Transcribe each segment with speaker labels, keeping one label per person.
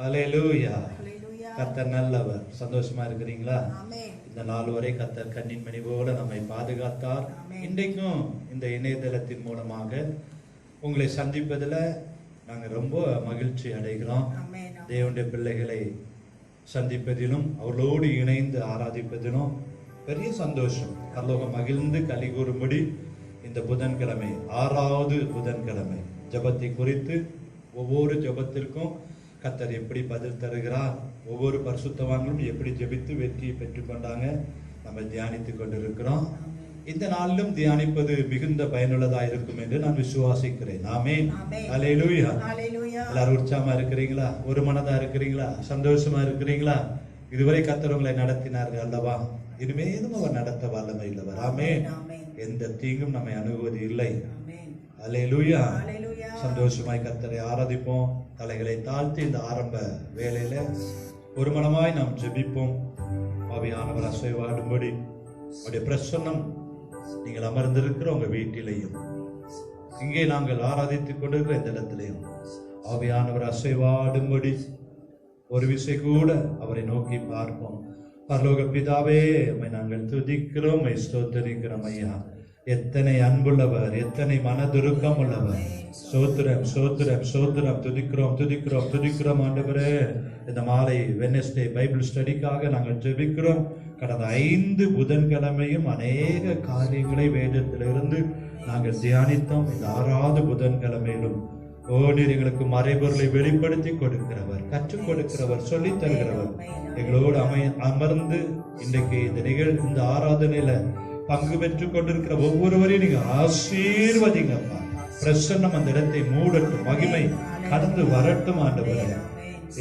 Speaker 1: ஹல்லேலூயா. கர்த்தர் நல்லவர். சந்தோஷமா இருக்கிறீங்களா? இந்த நாள் வரை கர்த்தர் கண்ணின் மணி போல நம்மை பாதுகாத்தார். இன்றைக்கும் இந்த இணையதளத்தின் மூலமாக உங்களை சந்திப்பதில் நாங்கள் ரொம்ப மகிழ்ச்சி அடைகிறோம். தேவனுடைய பிள்ளைகளை சந்திப்பதிலும் அவர்களோடு இணைந்து ஆராதிப்பதிலும் பெரிய சந்தோஷம். பரலோகம் மகிழ்ந்து களி கூறும்படி இந்த புதன்கிழமை 6வது புதன்கிழமை ஜெபத்தை குறித்து ஒவ்வொரு ஜெபத்திற்கும் கர்த்தர் எப்படி பதில் தருகிறார், ஒவ்வொரு பரிசுத்தவான்களும் எப்படி ஜெபித்து வெற்றியை பெற்றுக்கொண்டாங்க நம்ம தியானித்துக் கொண்டிருக்கிறோம். இந்த நாளிலும் தியானிப்பது மிகுந்த பயனுள்ளதா இருக்கும் என்று நான் விசுவாசிக்கிறேன். ஆமென். ஹல்லேலூயா. எல்லாரும் உற்சாகமா இருக்கிறீங்களா? ஒரு மனதா இருக்கிறீங்களா? சந்தோஷமா இருக்கிறீங்களா? இதுவரை கர்த்தர் உங்களை நடத்தினார்கள் அல்லவா? இனிமேலும் அவர் நடத்த வல்லமை உள்ளவர். ஆமென். எந்த தீங்கும் நம்மை அணுகுவது இல்லை. ஹல்லேலூயா. சந்தோஷமாய் கர்த்தரை ஆராதிப்போம். தலைகளை தாழ்த்தி இந்த ஆரம்ப வேளையில ஒரு மனமாய் நாம் ஜெபிப்போம். ஆவியானவர் அசைவாடும்படி அவருடைய பிரசன்னம் நீங்கள் அமர்ந்திருக்கிற உங்க வீட்டிலையும் இங்கே நாங்கள் ஆராதித்துக் கொண்டிருக்கிற இந்த இடத்திலையும் ஆவியானவர் அசைவாடும்படி ஒரு விசை கூட அவரை நோக்கி பார்ப்போம். பரலோக பிதாவே, உம்மை நாங்கள் துதிக்கிறோம், ஸ்தோத்திரிக்கிறோம் ஐயா. எத்தனை அன்புள்ளவர், எத்தனை மனதுருக்கம் உள்ளவர். சோத்திரம் சோத்திரம் சோத்திரம். துதிக்கிறோம் துதிக்கிறோம் துதிக்கிறோம் ஆண்டவரே. இந்த மாலை வெட்னஸ்டே பைபிள் ஸ்டடிக்காக நாங்கள் ஜெபிக்கிறோம். கடந்த 5 புதன்கிழமையும் அநேக காரியங்களை வேதத்திலிருந்து நாங்கள் தியானித்தோம். இந்த 6வது புதன்கிழமையிலும் நீர் எங்களுக்கு மறைபொருளை வெளிப்படுத்தி கொடுக்கிறவர், கற்றுக் கொடுக்கிறவர், சொல்லித் தருகிறவர். எங்களோடு அமர்ந்து இன்றைக்கு இந்த ஆராதனையில பங்கு பெற்றுக் கொண்டிருக்கிற ஒவ்வொருவரையும் நீங்க ஆசீர்வதிங்கப்பா. பிரசன்னம் அந்த இடத்தை மூடட்டும், மகிமை கடந்து வரட்டும் ஆண்டவரே.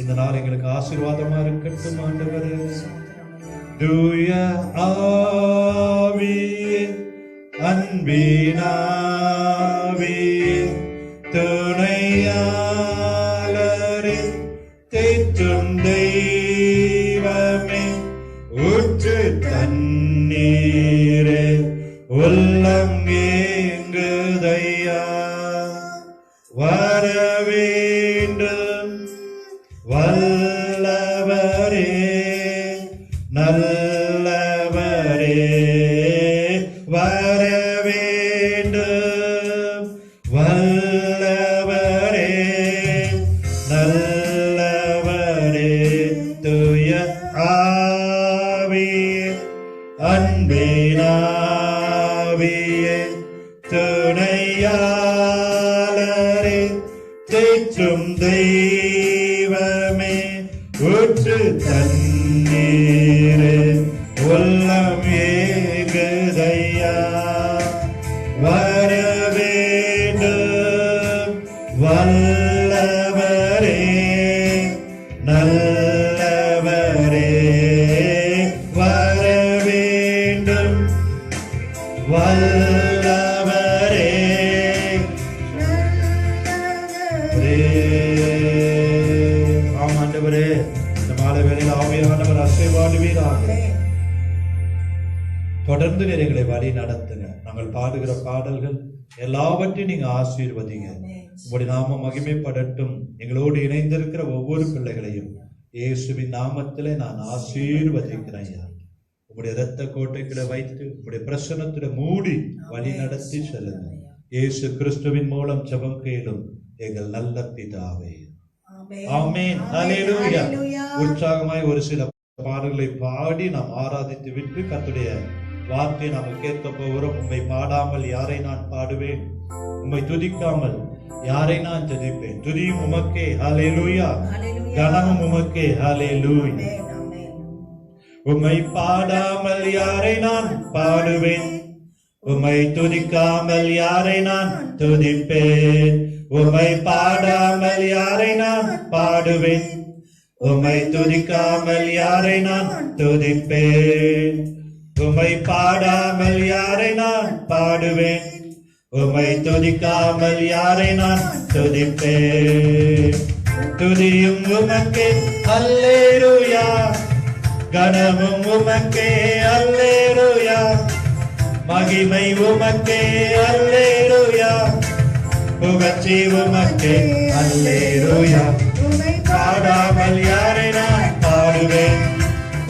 Speaker 1: இந்த நாள் எங்களுக்கு ஆசீர்வாதமா இருக்கட்டும் ஆண்டவரே. தூய ஆவியே, அன்பினாவியே, துணையாளரே, தேற்றும் தெய்வமே, ஊற்று தண்ணீரே, உள்ளம் ஏங்குதையா, வர வேண்டும் வல்லவரே, நல்லவரே, வர வேண்டும் வல்லவரே, நல்லவரே. தூய ஆவியே, அன்பினாவியே, துணையாளரே, தேற்றும் தெய்வமே, ஊற்று தண்ணீரே, உள்ளம் ஏகுதையா, வர வேண்டும் வல்லவரே, நல்லவரே, வர வேண்டும் வல்லவரே. ஆமாண்டவரே, இந்த மாலை வேளையில் ஆவியானவர் அசைவாடுவீராக. தொடர்ந்து எங்களை வழி நடத்துங்க. நாங்கள் பாடுகிற பாடல்கள் எல்லாவற்றையும் நீங்க ஆசீர்வதிங்க. உங்களுடைய நாமம் மகிமைப்படட்டும். எங்களோடு இணைந்திருக்கிற ஒவ்வொரு பிள்ளைகளையும் இயேசுவின் நாமத்திலே நான் ஆசீர்வதிக்கிறேன். உங்களுடைய இரத்த கோட்டைகளை வைத்து உங்களுடைய பிரசன்னத்தில மூடி வழி நடத்தி செல்லுங்க. இயேசு கிறிஸ்துவின் மூலம் ஜெபம் கேளும் எங்கள் நல்ல பிதாவே. ஆமென். ஹல்லேலூயா. உற்சாகமாய் ஒரு சில பாடல்களை பாடி நாம் ஆராதித்து விட்டு கர்த்தருடைய வார்த்தையை நாம் கேட்க போகிறோம். உம்மை பாடாமல் யாரை நான் பாடுவேன், உம்மை துதிக்காமல் யாரை நான் துதிப்பேன். துதியும் உமக்கே, ஹல்லேலூயா. கனமும் உமக்கே, ஹல்லேலூயா. உம்மை பாடாமல் யாரை நான் பாடுவேன், உம்மை துதிக்காமல் யாரை நான் துதிப்பேன். உம்மை பாடாமல் யாரை நான் பாடுவேன், உம்மை துதிக்காமல் யாரை நான் துதிப்பேன். உம்மை பாடாமல் யாரை நான் பாடுவேன், உம்மை துதிக்காமல் யாரை நான் துதிப்பேன். துதியும் உமக்கே, அல்லேலூயா. கனமும் உமக்கே, அல்லேலூயா. மகிமை உமக்கே, அல்லேலூயா. புகழ்ச்சி உமக்கே, அல்லேலூயா. பாடாமல் யாரை நான் பாடுவேன்,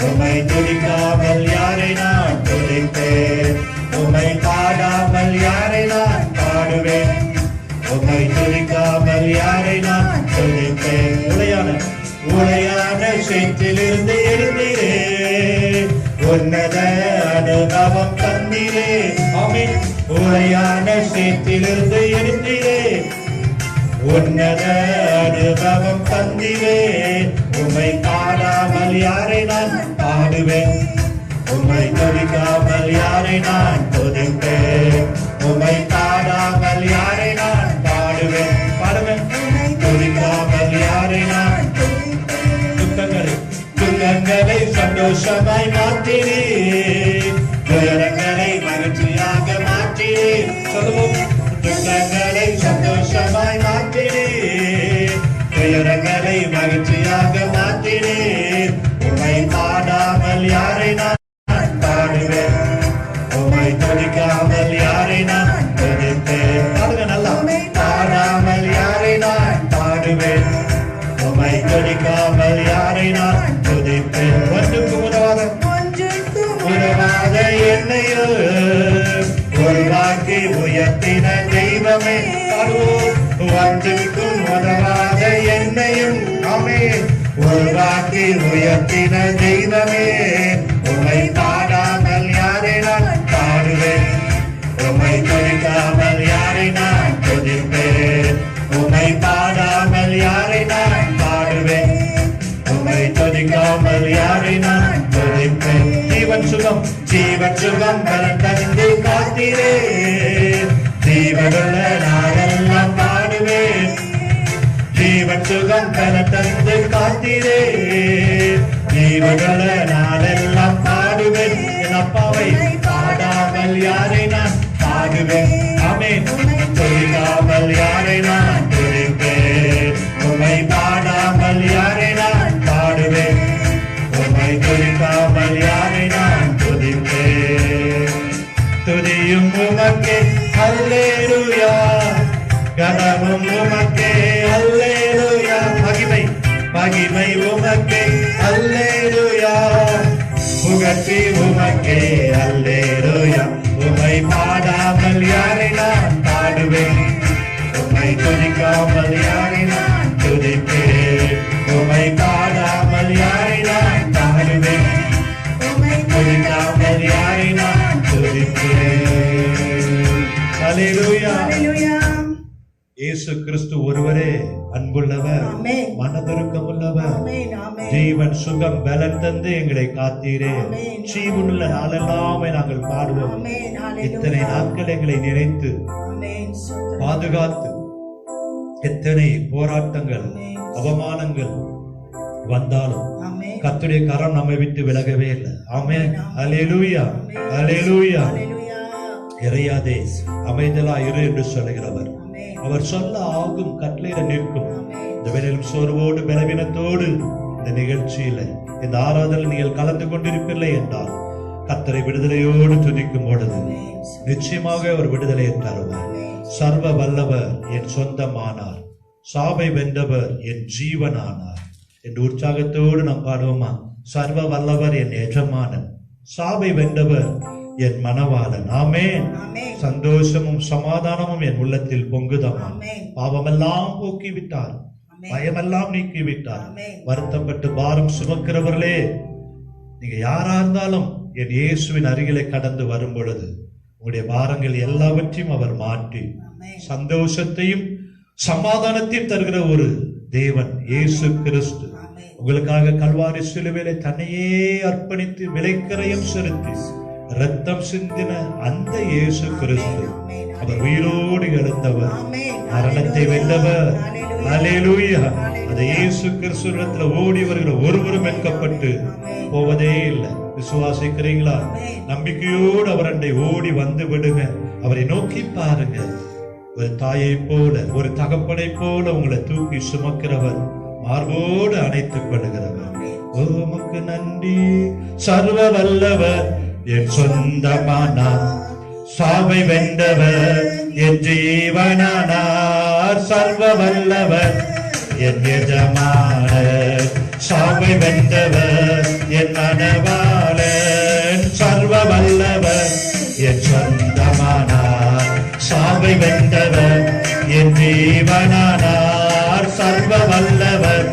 Speaker 1: உம்மை துதிக்காமல் யாரை நான் துதிப்பேன். உம்மை பாடாமல் யாரை நான் பாடுவேன், உம்மை துதிக்காமல் யாரை நான் துதிப்பேன். உளையான சேற்றிலிருந்து எழுந்தீரே, உன்னத அனுபவம் தந்தீரே. ஆமென். உளையான சேற்றிலிருந்து எழுந்தீரே, உன்னத அனுபவம் தந்தீரே. உம்மை பாடாமல் யாரை நான் பாடுவேன், உம்மை துதிக்காமல் யாரை நான் துதிப்பேன். உம்மை பாடாமல் யாரை நான் பாடுவேன், பாடுவேன். துதிக்காமல் யாரை நான் துக்கங்களை சந்தோஷமாய் மாற்றினே, துயரங்களை மகிழ்ச்சியாக மாற்றினே. சொல்லுவோம். துக்கங்களை சந்தோஷமாய் மாற்றினே, துயரங்களை மகிழ்ச்சியாக மாற்றினே. உம்மை பாடாமல் யாரை நான் பாடுவேன், உம்மை துதிக்காமல் யாரை நான் துதிப்பேன். பாடுங்க நல்லா. பாடாமல் யாரை நான் பாடுவேன், உம்மை துதிக்காமல் யாரை நான் துதிப்பேன். ஒன்றுக்கு உதவாத என்னையோ உருவாக்கி உயர்த்தின தெய்வமே. ஒன்றுக்கும் உதவாத என்னையும் நாமே உருவாக்கி உயர்த்தின தெய்வமே. உம்மை பாடாமல் யாரை நான் பாடுவேன், உம்மை துதிக்காமல் யாரை நான் துதிப்பேன். உம்மை பாடாமல் யாரை நான் பாடுவேன், உம்மை துதிக்காமல் யாரை நான் துதிப்பேன். ஜீவன் சுகம் பலன் தந்து காத்தீரே, ஜீவனுள்ள நாளெல்லாம் பாடுவேன். ஜீவன் சுகம் பலன் தந்து காத்தீரே, ஜீவனுள்ள நாளெல்லாம் பாடுவேன். என் அப்பாவை பாடாமல் யாரை நான் பாடுவேன். ஆமென். துதிக்காமல் யாரை நான் துதிப்பேன், உம்மை பாடாமல் யாரை நான் பாடுவேன். உம்மை துதிக்காமல் யாரை நான் துதிப்பேன். துதியும் உமக்கே அல்லேலூயா, கனமும் உமக்கே அல்லேலூயா. மகிமை உமக்கே அல்லேலூயா, புகழ்ச்சி உமக்கே அல்லேலூயா. உம்மை பாடாமல் யாரை நான் பாடுவேன், உம்மை துதிக்காமல் யாரை நான் துதிப்பேன். உம்மை பாடாமல் யாரை நான் பாடுவேன், உம்மை துதிக்காமல் யாரை நான் துதிப்பேன். அல்லேலூயா. இயேசு கிறிஸ்து ஒருவரே அன்புள்ளவர், மனதுருக்கம் உள்ளவர். ஜீவன் சுகம் பலன் தந்து எங்களை காத்தீரே. ஜீவனுள்ள நாளெல்லாம் நாங்கள் பாடுவோம். இத்தனை நாட்கள் எங்களை நினைத்து பாதுகாத்து, எத்தனை போராட்டங்கள் அவமானங்கள் வந்தாலும் கர்த்தருடைய கரம் நம்மை விட்டு விலகவே இல்லை. ஆமென். அல்லேலூயா. அல்லேலூயா. இறையாதே, அமைதலா இரு என்று சொல்லுகிறவர். அவர் சொல்ல ஆகும், கட்டளையிட நிற்கும். இந்த வேளையிலும் சோர்வோடு பலவீனத்தோடு இந்த நிகழ்ச்சியில இந்த ஆராதனையில் நீங்கள் கலந்து கொண்டிருப்பில்லை என்றால் கர்த்தரை விடுதலையோடு துதிக்கும் பொழுது நிச்சயமாக ஒரு விடுதலையை தருவார். சர்வ வல்லவர் என் சொந்தமானார், சாவை வென்றவர் என் ஜீவனானார் என்று உற்சாகத்தோடு நாம் பாடுவோமா? சர்வ வல்லவர் என் எஜமானன், சாவை வென்றவர் என் மனவாளன். ஆமென். சந்தோஷமும் சமாதானமும் என் உள்ளத்தில் பொங்குதம்மா. பாவமெல்லாம் போக்கிவிட்டார், பயமெல்லாம் நீக்கிவிட்டார். வருத்தப்பட்டு பாரம் சுமக்கிறவர்களே, நீங்க யாரா இருந்தாலும் என் இயேசுவின் அருகிலே கடந்து வரும் பொழுது உங்களுடைய பாரங்கள் எல்லாவற்றையும் அவர் மாற்றி சந்தோஷத்தையும் சமாதானத்தையும் தருகிற ஒரு தேவன் இயேசு கிறிஸ்து. உங்களுக்காக கல்வாரி சிலுவையிலே தன்னையே அர்ப்பணித்து விலைக்கரையும் செலுத்தி ரத்தம் சிந்தின அந்த இயேசு கிறிஸ்து, அவர் உயிரோடு எழுந்தவர், மரணத்தை வென்றவர். அல்லேலூயா. அந்த இயேசு கிறிஸ்துவிடத்துல ஓடி வருகிற ஒருவரும் வெட்கப்பட்டு போவதே இல்லை. விசுவாசிக்கிறீங்களா? நம்பிக்கையோடு அவர் அண்டை ஓடி வந்து விடுங்க. அவரை நோக்கி பாருங்க. ஒரு தாயை போல, ஒரு தகப்பனை போல உங்களை தூக்கி சுமக்கிறவர், மார்போடு அணைத்துக் கொள்ளுகிறவர். உமக்கு நன்றி. சர்வ வல்லவர் என் சொந்தமானார், சாவை வென்றவர் என் ஜீவனானார். சர்வ வல்லவர் என் எஜமானர். சாவை வென்றவர் என் மணவாளன். சர்வ வல்லவர் என் சொந்தமானார். சாவை வென்றவர் என் ஜீவனானார். சர்வ வல்லவர்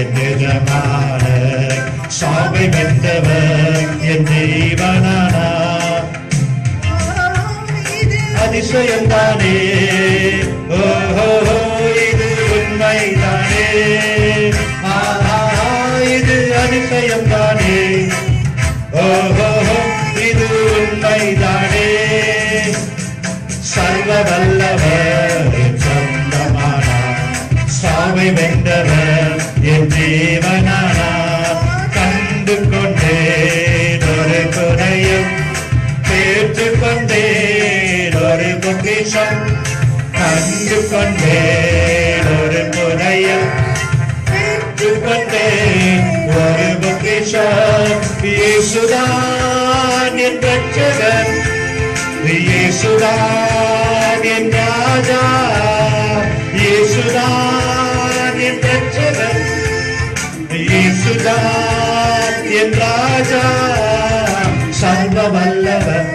Speaker 1: என் எஜமானர். சாவை வென்றவர் என் ஜீவனானார். அதிசயம்தானே, ஓஹோ இது உண்மைதானே, இது அதிசயம்தானே, ஓஹோ இது உண்மைதானே. சர்வ வல்லவர் என் சொந்தமானார். சாவை வென்றவர் என் ஜீவனானார். கண்டு கொண்டேன் ஒரு குறையும், கேட்டுக் கொண்டேன் ஒரு பொக்கிஷம். கண்டு கொண்டேன் ஒரு குறையும், கேட்டுக் கொண்டேன் ஒரு பொக்கிஷம். இயேசுதான் என் ரட்சகர், இயேசுதான் என் ராஜா, இயேசுதான் என் ரட்சகர், இயேசுதான் என் ராஜா. சர்வ வல்லவர்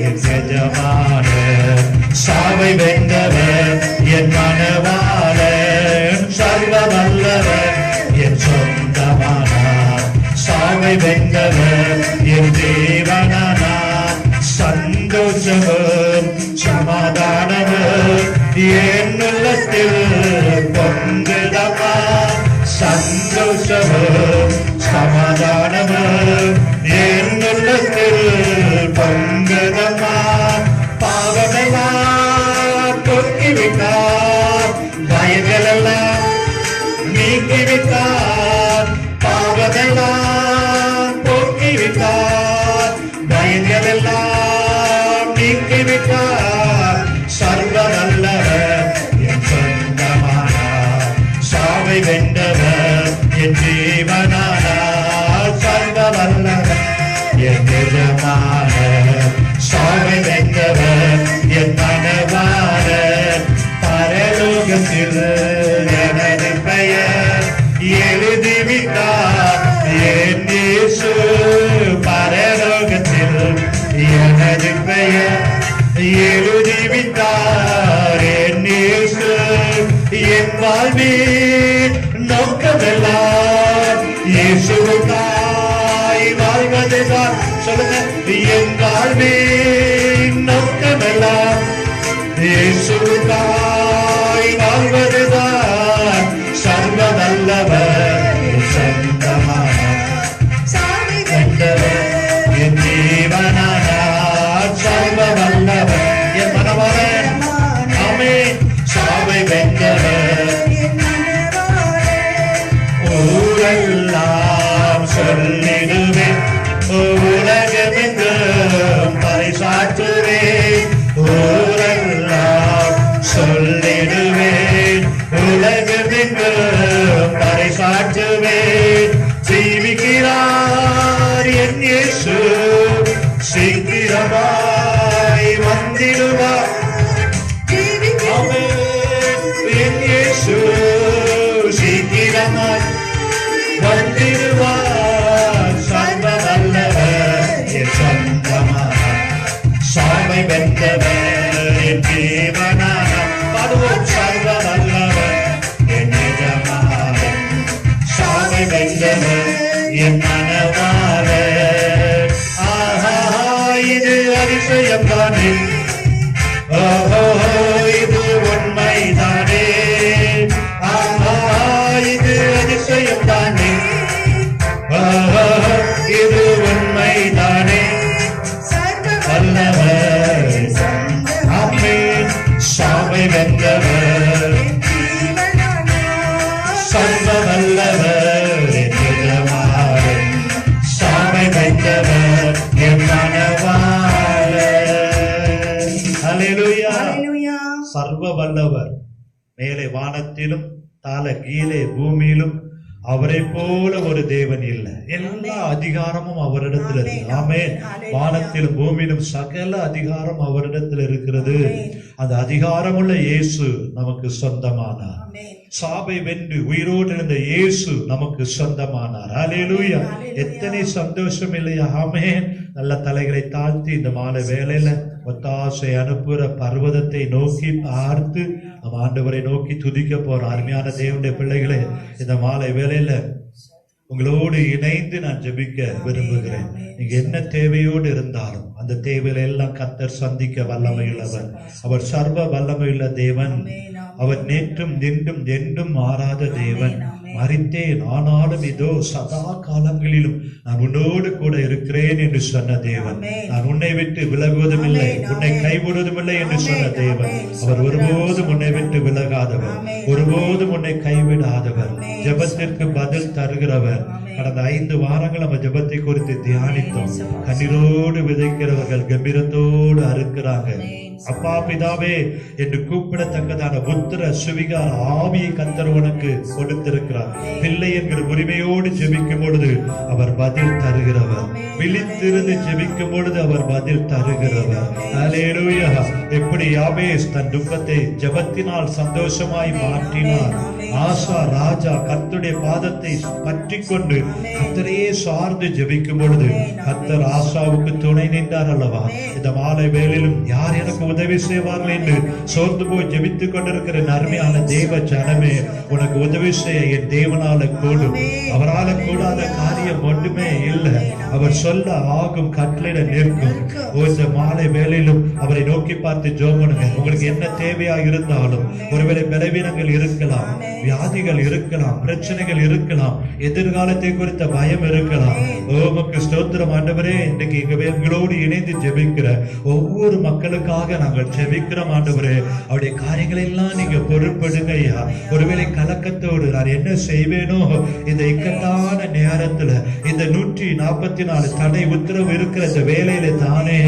Speaker 1: என் எஜமானர். சாவை வென்றவர் என் மணவாளன். சர்வ வல்லவர் என் சொந்தமானார். சாவை வென்றவர் என் தேவனானார். சந்தோஷமும் சமாதானமும் என் உள்ளத்தில் பொங்குதம்மா. சந்தோஷமும் சமாதானமும் என் உள்ளத்தில் பொங்குதம்மா. பாவமெல்லாம் போக்கிவிட்டார், பயங்களெல்லாம் நீக்கிவிட்டார். பாவமெல்லாம் போக்கிவிட்டார், பயங்களெல்லாம் நீக்கிவிட்டார். சர்வ வல்லவர் என் சொந்தமானார். சாவை வென்றவர் என் ஜீவனானார். சர்வ வல்லவர் என் எஜமானர். சாவை வென்றவர் என் மணவாளன். பரலோகத்தில் எனது பெயர் எழுதிவிட்டார் என் இயேசு. பரலோகத்தில் எனது பெயர் எழுதிவிட்டார் என் இயேசு. என் வாழ்வின் நோக்கமெல்லாம் இயேசுவுக்காய் வாழ்வதுதான். சொல்லுங்க, என் வாழ்வின் நோக்கமெல்லாம் இயேசுவுக்காய் வாழ்வதுதான். சர்வ வல்லவர் சொந்தமானார். சாவை வென்றவர் என் ஜீவனானார். சர்வ வல்லவர் என் மணவாளன். ஆமென். சாவை வென்றவர் ஊரெல்லாம் சொல்லிடுவேன், உலகமெங்கும் பறைசாற்றுவேன். ஊரெல்லாம் சொல்லிடுவேன், உலகமெங்கும் பறைசாற்றுவேன். ஜீவிக்கிறார் என் இயேசு, சீக்கிரமாய் வந்திடுவார். என் இயேசு சீக்கிரமாய் வந்திடுவார். சர்வ வல்லவர் என் சொந்தமானார். சாவை வென்றவர் என் ஜீவனானார். பாடுவோம். சர்வ வல்லவர் என் எஜமானர். சாவை வென்றவர் என் மணவாளன். ஆஹா இது அதிசயம்தானே, ஓஹோ இது உண்மைதானே. ஆஹா இது அதிசயம்தானே, ஓஹோ இது உண்மைதானே. வல்லவர் ஆமென். சாவை வென்றவர் சர்வ வல்லவர் என் எஜமானர். சாவை வென்றவர் என் மணவாளன். அல்லேலூயா. சர்வ வல்லவர் மேலே வானத்திலும் தாழ கீழே பூமியிலும் அவரை போல ஒரு தேவன் இல்லை. எல்லா அதிகாரமும் அவரிடத்தில் இருக்கு. ஆமென். வானத்திலும் பூமியிலும் சகல அதிகாரம் அவரிடத்தில் இருக்கிறது. அந்த அதிகாரமுள்ள இயேசு நமக்கு சொந்தமானார். சாபை வென்று உயிரோடு இருந்த இயேசு நமக்கு சொந்தமானார். ஹல்லேலூயா. எத்தனை சந்தோஷம் இல்லையா? ஆமென். நல்ல தலைகளை தாழ்த்தி இந்த மாலை வேளையில ஒத்தாசை அனுப்புற பர்வதத்தை நோக்கி பார்த்து நம்ம ஆண்டவரை நோக்கி துதிக்க போற அருமையான தேவனுடைய பிள்ளைகளே, இந்த மாலை வேளையில உங்களோடு இணைந்து நான் ஜெபிக்க விரும்புகிறேன். நீங்க என்ன தேவையோடு இருந்தாலும் அந்த தேவையில எல்லாம் கர்த்தர் சந்திக்க வல்லமையுள்ளவர். அவர் சர்வ வல்லமையுள்ள தேவன். அவர் நேற்றும் நின்றும் என்றும் மாறாத தேவன். மரித்தேன் ஆனாலும் இதோ சதா காலங்களிலும் நான் உன்னோடு கூட இருக்கிறேன் என்று சொன்ன தேவன். நான் உன்னை விட்டு விலகுவதும் இல்லை, உன்னை கைவிடுவதும் இல்லை என்று சொன்ன தேவன். அவர் ஒருபோதும் உன்னை விட்டு விலகாதவர், ஒருபோதும் உன்னை கைவிடாதவர், ஜெபத்திற்கு பதில் தருகிறவர். கடந்த 5 வாரங்கள் நம்ம ஜெபத்தை குறித்து தியானித்தோம். கண்ணீரோடு விதைக்கிறவர்கள் கம்பீரத்தோடு அறுக்கிறாங்க. அப்பா பிதாவே என்று கூப்பிடத்தக்கதான புத்திர சுவிகார ஆவியை கர்த்தர் உனக்கு கொடுத்திருக்கிறார். பிள்ளை என்கிற உரிமையோடு ஜெபிக்கும் பொழுது அவர் பதில் தருகிறவர். விழித்திருந்து ஜெபிக்கும் பொழுது அவர் பதில் தருகிறவர். ஹல்லேலூயா. எப்படி யாபேஸ் தன் துக்கத்தை ஜெபத்தினால் சந்தோஷமாய் மாற்றினார். ஆசா ராஜா கர்த்தருடைய பாதத்தை பற்றி கொண்டு கர்த்தரையே சார்ந்து ஜெபிக்கும் பொழுது கர்த்தர் ஆசாவுக்கு துணை நின்றார் அல்லவா? இந்த மாலை வேளையிலும் யார் எனக்கு உதவி செய்வார்கள் என்று சோர்ந்து போய் ஜெபித்துக் கொண்டிருக்கிற அருமையான தேவ ஜனமே, உனக்கு உதவி செய்ய என் தேவனால கூடும். அவரால் கூடாத காரியம் ஒன்றுமே இல்லை. அவர் சொல்ல ஆகும், கட்டளையிட நிற்கும். இந்த மாலை வேளையிலும் அவரை நோக்கி பார்த்து ஜெபம் பண்ணுங்க. உங்களுக்கு என்ன தேவையா இருந்தாலும், ஒருவேளை பலவீனங்கள் இருக்கலாம், வியாதிகள் இருக்கலாம், பிரச்சனைகள் இருக்கலாம், எதிர்காலத்தை குறித்த பயம் இருக்கலாம். உமக்கு ஸ்தோத்திரம் ஆண்டவரே. இன்னைக்கு எங்களோடு இணைந்து ஜெபிக்கிற ஒவ்வொரு மக்களுக்காக நாங்கள் ஜெபிக்கிறோம் ஆண்டவரே. அவருடைய காரியங்களை எல்லாம் நீங்க பொறுப்படுங்க ஐயா. ஒருவேளை கலக்கத்தோடு நான் என்ன செய்வேனோ இந்த இக்கட்டான நேரத்துல, இந்த 144 தடை உத்தரவு இருக்கிற இந்த வேலையில தானே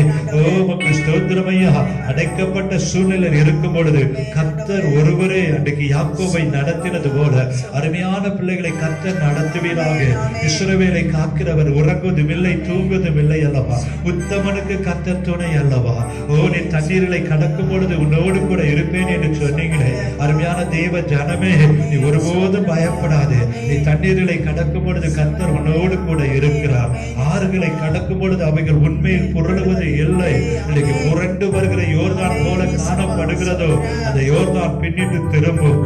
Speaker 1: உமக்கு ஸ்தோத்திரம் ஐயா. அடைக்கப்பட்ட சூழ்நிலையில் இருக்கும் பொழுது கர்த்தர் ஒருவரே அன்றைக்கு யாக்கோபை நடத்தினது போல அருமையான பிள்ளைகளை கர்த்தர் நடத்துவீராக. இஸ்ரவேலை காக்கிறவர் உறங்குவதும் இல்லை, தூங்குவதும் இல்லை அல்லவா? உத்தமனுக்கு கர்த்தர் துணை அல்லவா? நீ தண்ணீர்களை கடக்கும் பொழுது உன்னோடு கூட இருப்பேன் என்று சொன்னீங்களே. அருமையான தேவ ஜனமே, நீ ஒருபோதும் பயப்படாது. நீ தண்ணீர்களை கடக்கும் பொழுது கர்த்தர் உன்னோடு கூட இருக்கிறார். ஆறுகளை கடக்கும் பொழுது அவைகள் உண்மையில் புரளுவது இல்லை. இன்னைக்கு புரண்டு வருகிற யோர்தான் போல காணப்படுகிறதோ அந்த யோர்தான் பின்னிட்டு திரும்பும்.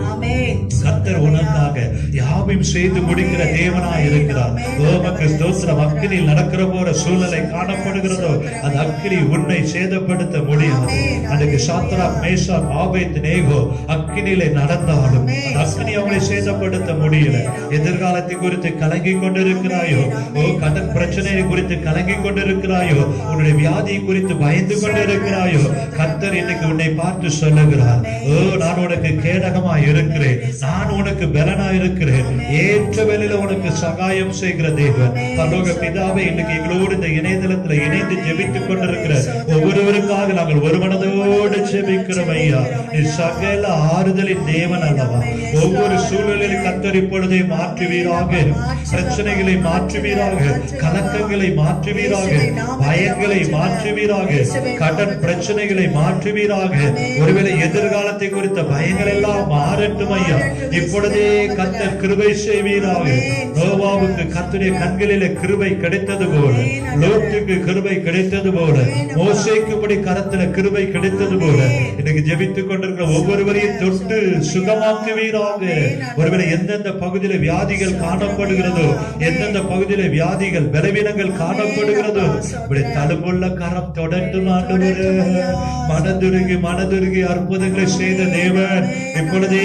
Speaker 1: கர்த்தர் உனக்காக யாவையும் செய்து முடிக்கிற தேவனாய் இருக்கிறார். உமக்கு ஸ்தோத்திரம். அக்கினியில் நடக்கிற போற சூழ்நிலை காணப்படுகிறதோ அந்த அக்கினி உன்னை சேதப்படுத்த முடியாது. அதுக்கு சாத்ராக் மேஷாக் ஆபேத்நேகோ அக்கினியிலே நடந்தாலும் அக்கினி அவங்களை சேதப்படுத்த முடியல. எதிர்காலத்தை குறித்து கலங்கி கொண்டிருக்கிறாயோ, கடன் பிரச்சனையை குறித்து கலங்கி கொண்டிருக்கிறாயோ, உன்னுடைய வியாதியை குறித்து பயந்து கொண்டிருக்கிறாயோ, கர்த்தர் இன்னைக்கு உன்னை பார்த்து சொல்லுகிறார், நான் உனக்கு கேடகமா இருக்கிறேன், நான் உனக்கு பலனா இருக்கிறேன், ஏற்ற வேளையில உனக்கு சகாயம் செய்கிற தேவன். பரலோக பிதாவே, இன்னைக்கு எங்களோடு இந்த இணையதளத்துல இணைந்து ஜெபித்துக் கொண்டிருக்கிற ஒவ்வொருவருக்காக நாங்கள் ஒரு மனதோடு ஜெபிக்கிறோம் ஐயா. நீ சகல ஆறுதலின் தேவன் அல்லவா? ஒவ்வொரு சூழ்நிலையில் கர்த்தர் இப்பொழுதே மாற்றுவீராக. பிரச்சனைகளை மாற்றுவீராக, கலக்கங்களை மாற்றுவீராக, பயங்களை மாற்றுவீராக, கடன் பிரச்சனைகளை மாற்றுவீராக. ஒருவேளை எதிர்காலத்தை குறித்த பயங்கள் எல்லாம் மாறட்டும் ஐயா. இப்பொழுதே கர்த்தர் கிருபை செய்வீராக. நோவாவுக்கு கர்த்தருடைய கண்களிலே கிருபை கிடைத்தது போல, லோத்துக்கு கிருபை கிடைத்தது போல, மோசேக்கு கரத்துல கிருபை கிடைத்தது போல இன்னைக்கு ஜெபித்துக் கொண்டிருக்கிற ஒவ்வொருவரையும் தொட்டு சுகமாக்குவீராக. ஒருவேளை எந்தெந்த பகுதியில வியாதிகள் காணப்படுகிறதோ, எந்தெந்த பகுதியில வியாதிகள் பலவீனங்கள் காணப்படுகிறதோ, இப்படி தழும்புள்ள கரம் தொடட்டும் ஆண்டவரே. மனதுருகி அற்புதங்களை செய்த தேவன் இப்பொழுதே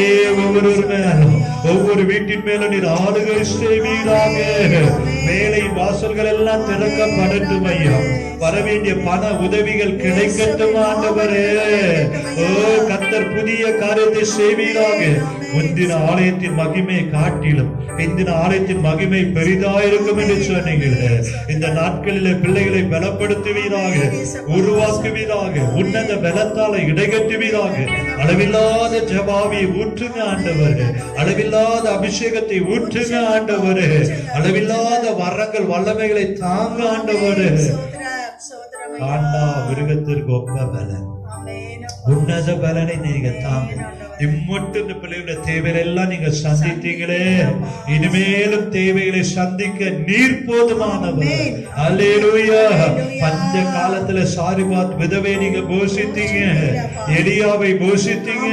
Speaker 1: ஒவ்வொரு வீட்டின் மேலும் நீர் ஆளுகை செய்வீராக. வேலை வாசல்கள் எல்லாம் திறக்கப்படட்டும் ஐயா. வரவேண்டிய பண உதவிகள் கிடைக்கட்டும் ஆண்டவரே. கர்த்தர் புதிய காரியத்தை செய்வீராக. முந்தின ஆலயத்தின் மகிமை காட்டிலும் பிந்தின ஆலயத்தின் மகிமை பெரிதாயிருக்கும் என்று சொன்னீங்களே. இந்த நாட்களிலே பிள்ளைகளை பலப்படுத்துவீராக, உருவாக்குவீராக, உன்னத பலத்தால இடைகட்டுவீராக. அளவில்லாத ஜபாவியை ஊற்றுங்க ஆண்டவரே, அளவில்லாத அபிஷேகத்தை ஊற்றுங்க ஆண்டவரே, அளவில்லாத வரங்கள் வல்லமைகளை தாங்க ஆண்டவரே. ஆண்டா விருகத்திற்கு ஒப்ப பலன், உன்னத பலனை நீங்க தாங்க. இம்மட்டும் இந்த பிள்ளைகளுடைய தேவைகள் எல்லாம் நீங்க சந்தித்தீங்களே, இனிமேலும் தேவைகளை சந்திக்க நீர் போதுமானவர். அல்லேலூயா. பஞ்ச காலத்துல சாரிபாத் விதவை நீங்க போஷித்தீங்க, எலியாவை போஷித்தீங்க.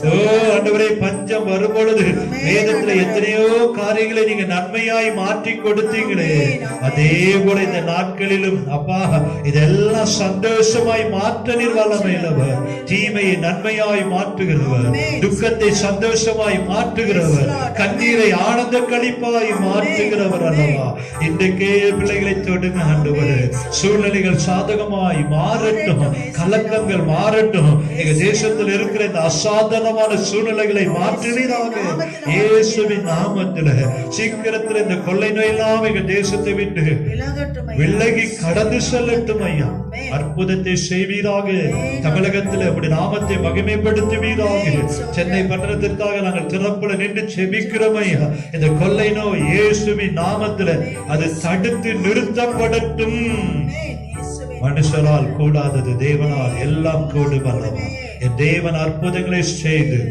Speaker 1: ஓ ஆண்டவரே, பஞ்சம் வரும் பொழுது வேதத்துல எத்தனையோ காரியங்களை நீங்க நன்மையாய் மாற்றி கொடுத்தீங்களே, அதே போல இந்த நாட்களிலும் அப்பா இதெல்லாம் சந்தோஷமாய் மாற்ற நீர் வல்லமையுள்ளவர். தீமையை நன்மையாய் மாற்றுகிறவர், துக்கத்தை சந்தோஷமாய் மாற்றுகிறவர், கண்ணீரை ஆனந்த களிப்பாய் மாற்றுகிறவர் அல்லவா. இன்றைக்கே பிள்ளைகளை தொடுங்க ஆண்டவரே. சூழ்நிலைகள் சாதகமாய் மாறட்டும், கலக்கங்கள் மாறட்டும். எங்க தேசத்தில் இருக்கிற இந்த அசாதாரணமான சூழ்நிலைகளை மாற்றினீராக இயேசுவின் நாமத்தில். சீக்கிரத்தில் இந்த கொள்ளை நோய் எல்லாம் எங்க தேசத்தை விட்டு விலகி கடந்து செல்லட்டும் ஐயா. அற்புதத்தை செய்வீராக. தமிழகத்தில் அப்படி நாமத்தை மகிமைப்படுத்துவீராக. சென்னை பட்டணத்திற்காக நாங்கள் திறப்புல நின்று செபிக்கிறோம் ஐயா. இந்த கொள்ளை நோய் இயேசுவின் நாமத்தில் அது தடுத்து நிறுத்தப்படட்டும். மனுஷரால் கூடாதது தேவனால் எல்லாம் கூடும் அல்லவா. என் தேவன் அற்புதங்களை செய்து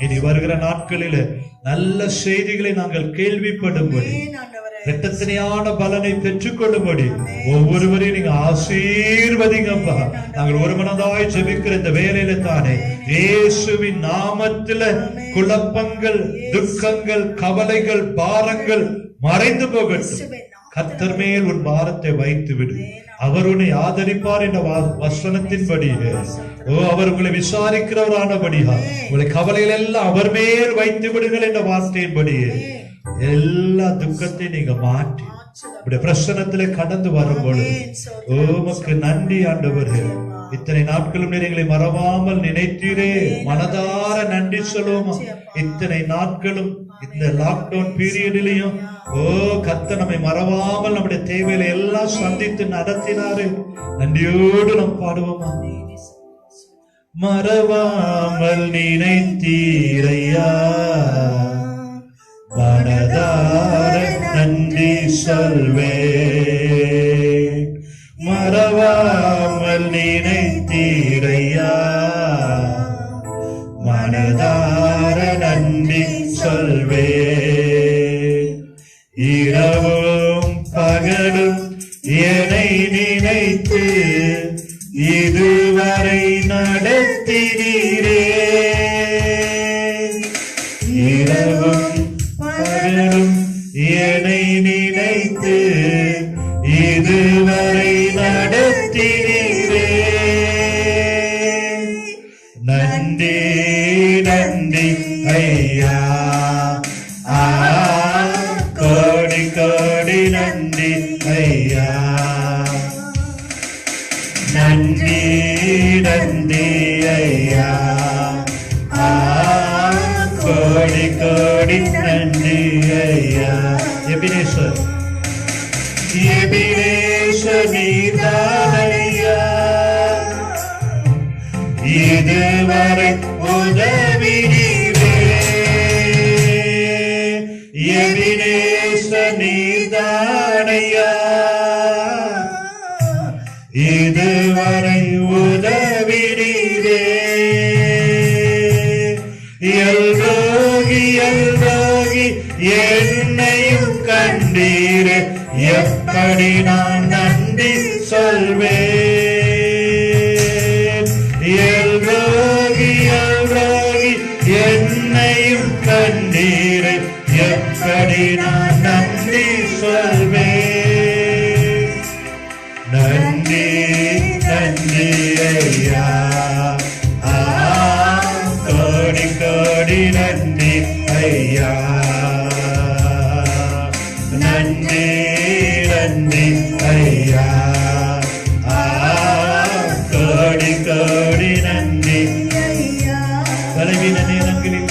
Speaker 1: இனி வருகிற நாட்களில் நல்ல செய்திகளை நாங்கள் கேள்விப்படும்படி, இரட்டத்தனையான பலனை பெற்றுக் கொள்ளும்படி ஒவ்வொருவரையும் நீங்க ஆசீர்வதிங்கப்பா. நாங்கள் ஒரு மனதாய் ஜெபிக்கிற இந்த வேலையில தானே இயேசுவின் நாமத்தில குழப்பங்கள், துக்கங்கள், கவலைகள், பாரங்கள் மறைந்து போகட்டும். கர்த்தர் மேல் உன் பாரத்தை வைத்து விடு, அவர் உன்னை ஆதரிப்பார் என்ற வசனத்தின்படி. ஓ அவர் உங்களை விசாரிக்கிறவரானபடியா உங்களை கவலைகள் எல்லாம் அவர் மேல் வைத்து விடுங்கள் என்ற வார்த்தையின்படியே எல்லா துக்கத்தையும் நீங்க மாற்றி பிரசனத்திலே கடந்து வரும்பொழுது உமக்கு நன்றி ஆண்டவரே. இத்தனை நாட்களும் எங்களை மறவாமல் நினைத்தீரே, மனதார நன்றி சொல்லுவோமா. இத்தனை நாட்களும் இந்த லாக்டவுன் பீரியடிலையும் ஓ கர்த்தர் நம்மை மறவாமல் நம்முடைய தேவைகளை எல்லாம் சந்தித்து நடத்தினாரு. நன்றியோடு நாம் பாடுவோமா. மறவாமல் நினைத்தீரையா, மனதார நன்றி சொல்வே. மறவாமல் நினைத்தீரையா, மனதார நன்றி சொல்வே. இரவும் பகலும் என்னை நினைத்து இதுவரை நடத்தினீரே. இரவும் பகலும் என்னை நினைத்து இதுவரை நடத்தினீரே. நன்றி நன்றி ஐயா, கோடி கோடி நன்றி ஐயா. நன்றி நன்றி ஐயா, கோடி கோடி நன்றி ஐயா. எபினேசர் எபினேசர் நீதானையா, இதுவரை உதவி நீரே. எபினேசர் நீதானையா, இதுவரை உதவி நீரே. எல்ரோகி எல்ரோகி என்னையும் கண்டீரே, எப்படி நான் நன்றி சொல்வேன். எல்ரோகி எல்ரோகி என்னையும் கண்டீரே, எப்படி நான் நன்றி சொல்வேன். நன்றி நன்றி ஐயா, கோடி கோடி நன்றி ஐயா. நன்றி நன்றி ஐயா, கோடி கோடி நன்றி ஐயா. பலவீன நேரங்களில்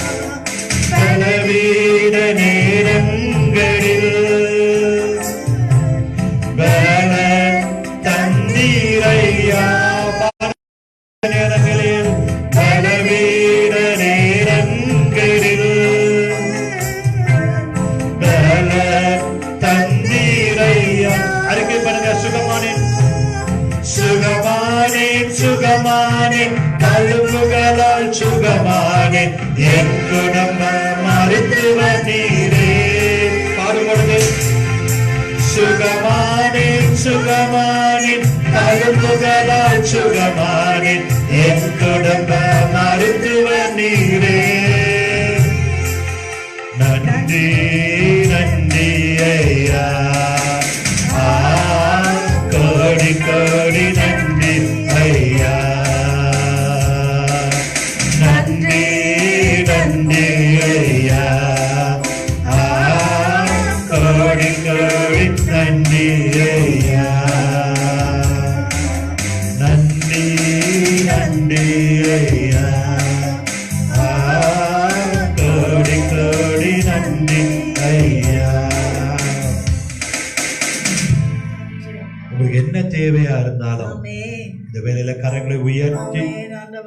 Speaker 1: பலவீன நேரங்களில் பல தந்தீரையா. நேரங்களில் பலவீன நேரங்களில் பல தந்தீரையா. அறிக்கை பண்ணுங்க. சுகமானேன் சுகமானேன் சுகமானேன் தழும்புகளால் சுகமானேன், என் குடும்ப மருத்துவ நீரே. பாடுபடுது. சுகமானேன் சுகமானேன், தழும்புகளால் சுகமானேன், என் குடும்ப மருத்துவ நீரே. நன்றி நன்றி ஐயா, கோடி கோடி நன்றி ஐயா. நன்றி நன்றி ஐயா, கோடி கோடி நன்றி ஐயா. நன்றி நன்றி ஐயா, கோடி கோடி நன்றி ஐயா. உங்களுக்கு என்ன தேவையா இருந்தாலும் இந்த வேலையில கரங்களை உயர்த்தி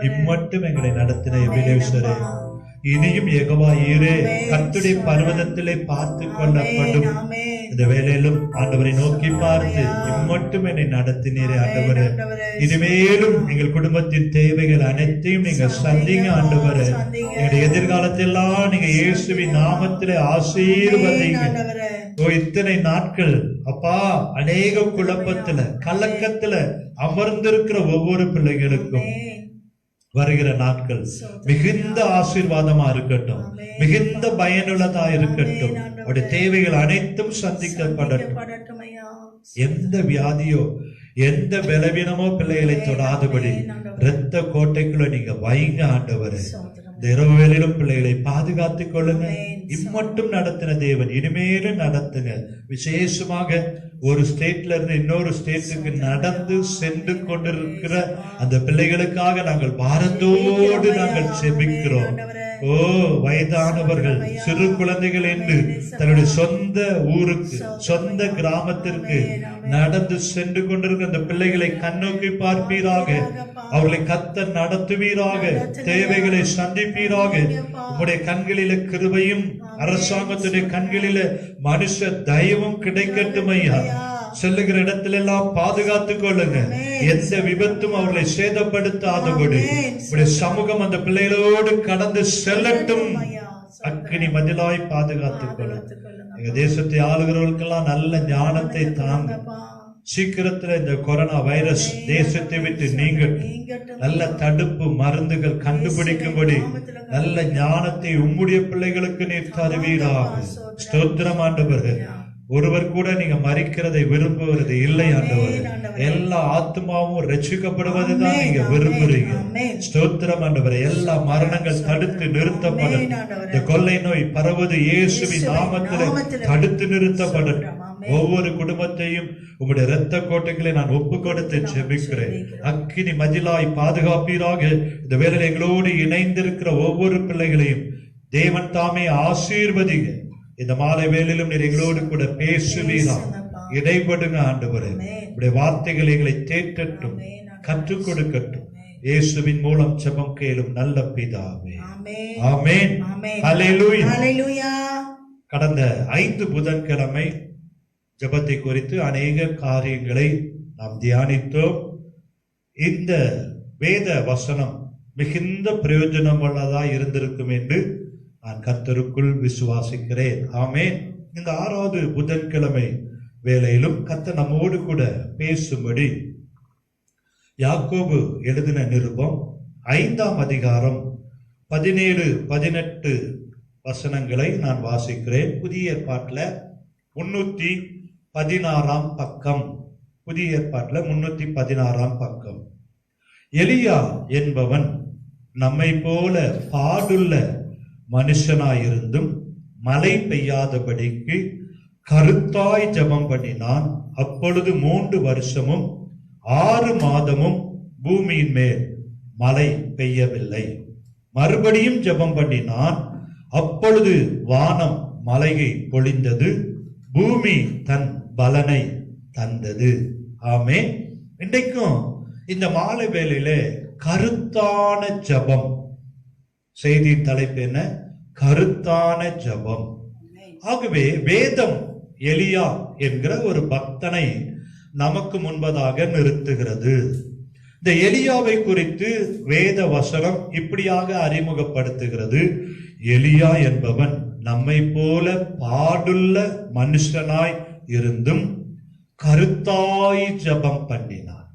Speaker 1: இம்மட்டும் எங்களை நடத்தின எபினேசரே, இனியும் யெகோவா ஈரே கர்த்தருடைய பர்வதத்திலே பார்த்து கொள்ளப்படும் இந்த வேலையிலும் ஆண்டவரை நோக்கி பார்த்து இம்மட்டும் என்னை நடத்தினீரே ஆண்டவரே. இனிமேலும் எங்கள் குடும்பத்தின் தேவைகள் அனைத்தையும் நீங்க சந்திங்க ஆண்டவரே. எங்களுடைய எதிர்காலத்தெல்லாம் நீங்க இயேசுவின் நாமத்திலே ஆசீர்வதிங்க. இத்தனை நாட்கள் அப்பா அநேக குழப்பத்துல கலக்கத்துல அமர்ந்திருக்கிற ஒவ்வொரு பிள்ளைகளுக்கும் வருகிற நாட்கள் மிகுந்த ஆசீர்வாதமா இருக்கட்டும், மிகுந்த பயனுள்ளதா இருக்கட்டும். அவருடைய தேவைகள் அனைத்தும் சந்திக்கப்படட்டும். எந்த வியாதியோ எந்த பலவீனமோ பிள்ளைகளை தொடாதபடி இரத்த கோட்டைக்குள்ள நீங்க வைங்க ஆண்டவரே. இந்த இரவு வேளையிலும் பிள்ளைகளை பாதுகாத்துக் கொள்ளுங்க. இம்மட்டும் நடத்தின தேவன் இனிமேலும் நடத்துங்க. விசேஷமாக ஒரு ஸ்டேட்ல இருந்து இன்னொரு ஸ்டேட்டுக்கு நடந்து சென்று கொண்டிருக்கிற அந்த பிள்ளைகளுக்காக நாங்கள் பாரத்தோடு நாங்கள் செபிக்கிறோம். வயதானவர்கள் சிறு குழந்தைகள் என்று தன்னுடைய சொந்த ஊருக்கு சொந்த கிராமத்திற்கு நடந்து சென்று கொண்டிருக்கிற அந்த பிள்ளைகளை கண்ணோக்கி பார்ப்பீராக. அவர்களை கர்த்தர் நடத்துவீராக, தேவைகளை சந்திப்பீராக. உங்களுடைய கண்களில கிருபையும் அரசாங்கத்துடைய கண்களில மனுஷ தயவும் கிடைக்கட்டும் ஐயா. செல்லுகிற இடத்துல எல்லாம் பாதுகாத்துக் கொள்ளுங்க. எந்த விபத்தும் அவர்களை சேதப்படுத்தாதபடி உடைய சமூகம் அந்த பிள்ளைகளோடு கடந்து செல்லட்டும். அக்கினி மதிலாய் பாதுகாத்துக் கொள்ளுங்க. எங்க தேசத்தை ஆளுகிறவர்களுக்கெல்லாம் நல்ல ஞானத்தை தாங்க. சீக்கிரத்துல இந்த கொரோனா வைரஸ் தேசத்தை விட்டு நீங்கட்டும். நல்ல தடுப்பு மருந்துகள் கண்டுபிடிக்கும்படி நல்ல ஞானத்தை உம்முடைய பிள்ளைகளுக்கு நீர் தருவீராக. ஸ்தோத்திரம் ஆண்டவரே. ஒருவர் கூட நீங்க மரிக்கிறதை விரும்புவது இல்லை ஆண்டவரே. எல்லா ஆத்மாவும் ரட்சிக்கப்படுவதுதான் நீங்க விரும்புறீங்க. ஸ்தோத்திரம் ஆண்டவரே. எல்லா மரணங்கள் தடுத்து நிறுத்தப்படும். இந்த கொள்ளை நோய் பரவது இயேசுவின் நாமத்திலே தடுத்து நிறுத்தப்படட்டும். ஒவ்வொரு குடும்பத்தையும் உங்களுடைய இரத்த கோட்டைகளை நான் ஒப்பு கொடுத்து ஜெபிக்கிறேன். அக்கினி மதிலாய் பாதுகாப்பீராக. இந்த வேளையில் எங்களோடு இணைந்திருக்கிற ஒவ்வொரு பிள்ளைகளையும் தேவன் தாமே ஆசீர்வதிங்க. இந்த மாலை வேளையிலும் நீர் எங்களோடு கூட பேசுவீரா. இடைபடுங்க ஆண்டவரே. உடைய வார்த்தைகள் எங்களை தேற்றட்டும், கற்றுக் கொடுக்கட்டும். இயேசுவின் மூலம் ஜெபம் கேளும் நல்ல பிதாவே. ஆமென். ஹல்லேலூயா. கடந்த 5 புதன்கிழமை ஜெபத்தை குறித்து அநேக காரியங்களை நாம் தியானித்தோம். இந்த வேத வசனம் மிகுந்த பிரயோஜனம் உள்ளதா இருந்திருக்கும் என்று நான் கர்த்தருக்குள் விசுவாசிக்கிறேன். ஆமென். இந்த 6வது புதன்கிழமை வேளையிலும் கர்த்தர் நம்மோடு கூட பேசும்படி யாக்கோபு எழுதின நிருபம் 5ஆம் அதிகாரம் 17, 18 வசனங்களை நான் வாசிக்கிறேன். புதிய ஏற்பாட்டில் 316ஆம் பக்கம். புதிய ஏற்பாட்டில் 316ஆம் பக்கம். எலியா என்பவன் நம்மை போல பாடுள்ள மனுஷனாயிருந்தும் மழை பெய்யாதபடிக்கு கருத்தாய் ஜெபம் பண்ணினான். அப்பொழுது 3 வருஷமும் 6 மாதமும் பூமியின் மேல் மழை பெய்யவில்லை. மறுபடியும் ஜெபம் பண்ணினான். அப்பொழுது வானம் மழையை பொழிந்தது, பூமி தன் பலனை தந்தது. ஆமென். இன்றைக்கும் இந்த மாலை வேளையில கருத்தான ஜெபம். செய்தி தலைப்பு என்ன? கருத்தான ஜெபம். ஆகவே வேதம் எலியா என்கிற ஒரு பக்தனை நமக்கு முன்பதாக நிறுத்துகிறது. இந்த எலியாவை குறித்து வேத வசனம் இப்படியாக அறிமுகப்படுத்துகிறது. எலியா என்பவன் நம்மை போல பாடுள்ள மனுஷனாய் இருந்தும் கருத்தாய் ஜெபம் பண்ணினான்.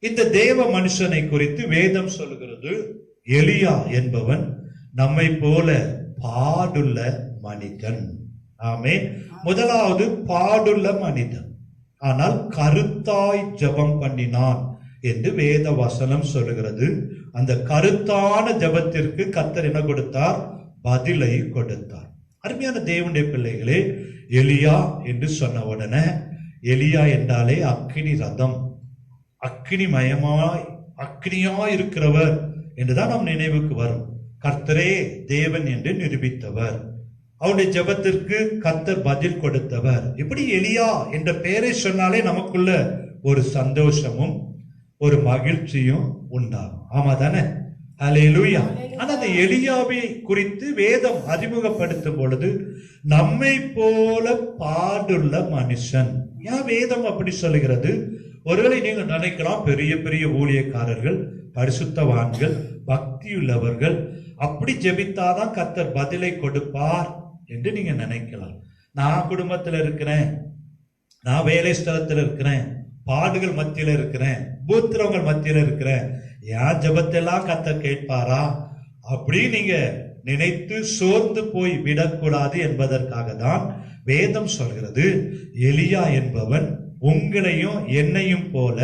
Speaker 1: இந்த தேவ மனுஷனை குறித்து வேதம் சொல்லுகிறது, எலியா என்பவன் நம்மை போல பாடுள்ள மனிதன். ஆமென். முதலாவது பாடுள்ள மனிதன், ஆனால் கருத்தாய் ஜெபம் பண்ணினான் என்று வேத வசனம் சொல்லுகிறது. அந்த கருத்தான ஜெபத்திற்கு கர்த்தர் என்ன கொடுத்தார்? பதிலை கொடுத்தார். அருமையான தேவனுடைய பிள்ளைகளே, எலியா என்று சொன்ன உடனே, எலியா என்றாலே அக்கினி ரதம், அக்கினிமயமாய் அக்கினியாய் இருக்கிறவர் என்றுதான் நம் நினைவுக்கு வரும். கர்த்தரே தேவன் என்று நிரூபித்தவர், அவருடைய ஜெபத்திற்கு கர்த்தர் பதில் கொடுத்தவர். இப்படி எலியா என்ற பெயரை சொன்னாலே நமக்குள்ள ஒரு சந்தோஷமும் ஒரு மகிழ்ச்சியும் உண்டாகும். ஆமா தானே? ஹல்லேலூயா. ஆனா அந்த எலியாவை குறித்து வேதம் அறிமுகப்படுத்தும் பொழுது நம்மை போல பாடுள்ள மனுஷன். ஏன் வேதம் அப்படி சொல்லுகிறது? ஒருவேளை நீங்க நினைக்கலாம், பெரிய பெரிய ஊழியக்காரர்கள், பரிசுத்தவான்கள், பக்தியுள்ளவர்கள் அப்படி ஜெபித்தாதான் கர்த்தர் பதிலை கொடுப்பார் என்று நீங்க நினைக்கலாம். நான் குடும்பத்தில் இருக்கிறேன், நான் வேலை ஸ்தலத்தில் இருக்கிறேன், பாடுகள் மத்தியில இருக்கிறேன், பூத்திரவங்கள் மத்தியில இருக்கிறேன், என் ஜெபத்தெல்லாம் கர்த்தர் கேட்பாரா? அப்படி நீங்க நினைத்து சோர்ந்து போய் விடக்கூடாது என்பதற்காக தான் வேதம் சொல்கிறது, எலியா என்பவன் உங்களையும் என்னையும் போல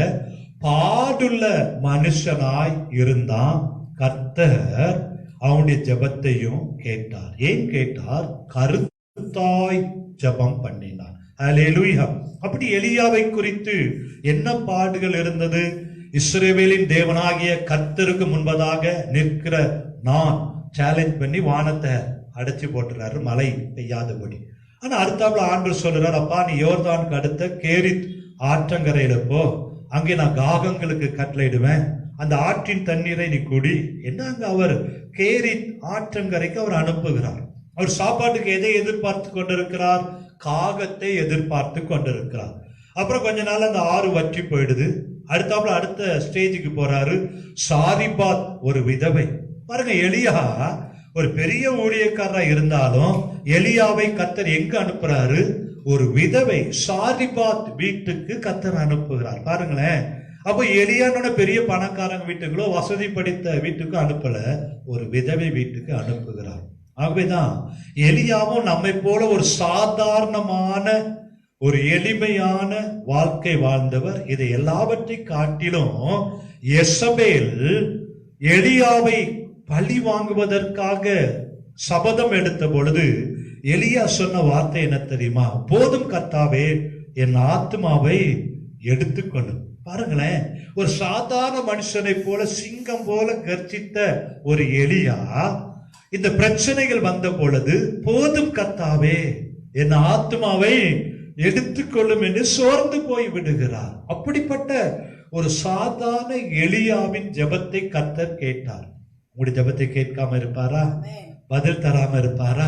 Speaker 1: பாடுள்ள மனுஷனாய் இருந்தான். கர்த்தர் அவனுடைய ஜெபத்தையும் கேட்டார். ஏன் கேட்டார்? கருத்தாய் ஜெபம் பண்ணினான். ஹல்லேலூயா. அப்படி எலியாவை குறித்து என்ன பாடுகள் இருந்தது? இஸ்ரவேலின் தேவனாகிய கர்த்தருக்கு முன்பதாக நிற்கிற நான் சேலஞ்ச் பண்ணி வானத்தை அடைச்சு போட்டுறாரு, மழை பெய்யாதபடி. ஆனா அடுத்தாப்புல ஆண்டவர் சொல்றார், அப்பா நீ யோர்தானுக்கு அடுத்த கேரித் ஆற்றங்கரையில போ, அங்கே நான் காகங்களுக்கு கட்டளையிடுவேன், அந்த ஆற்றின் தண்ணீரை நீ குடி என்று அங்க அவர் கேரித் ஆற்றங்கரைக்கு அவர் அனுப்புகிறார். அவர் சாப்பாட்டுக்கு எதை எதிர்பார்த்து கொண்டிருக்கிறார்? காகத்தை எதிர்பார்த்து கொண்டிருக்கிறார். அப்புறம் கொஞ்ச நாள் அந்த ஆறு வற்றி போயிடுது. அடுத்தாப்புல அடுத்த ஸ்டேஜுக்கு போறாரு. சாரிபாத் ஒரு விதவை. பாருங்க, எலியா ஒரு பெரிய ஊழியக்காரரா இருந்தாலும் எலியாவை கர்த்தர் எங்க அனுப்புறாரு? ஒரு விதவை சாரிபாத் வீட்டுக்கு கர்த்தர் அனுப்புகிறார். பாருங்களேன். அப்போ எலியானோட பெரிய பணக்காரங்க வீட்டுகளோ வசதி படைத்த வீட்டுக்கு அனுப்பல, ஒரு விதவை வீட்டுக்கு அனுப்புகிறார். ஆகவேதான் எலியாவும் நம்மை போல ஒரு சாதாரணமான ஒரு எளிமையான வாழ்க்கை வாழ்ந்தவர். இதை எல்லாவற்றை காட்டிலும் யெசபேல் எலியாவை பழி வாங்குவதற்காக சபதம் எடுத்த பொழுது எலியா சொன்ன வார்த்தை என்ன தெரியுமா? போதும் கர்த்தாவே, என் ஆத்மாவை எடுத்துக்கொண்டு. பாருங்களேன், ஒரு சாதாரண மனுஷனை போல சிங்கம் போல கர்ஜித்த ஒரு எலியா இந்த பிரச்சனைகள் வந்த பொழுது போதும் கர்த்தாவே, என் ஆத்மாவை எடுத்துக்கொள்ளும் என்று சோர்ந்து போய் விடுகிறார். அப்படிப்பட்ட ஒரு சாதாரண எலியாவின் ஜெபத்தை கர்த்தர் கேட்டார். உங்களுடைய ஜெபத்தை கேட்காம இருப்பாரா? பதில் தராம இருப்பாரா?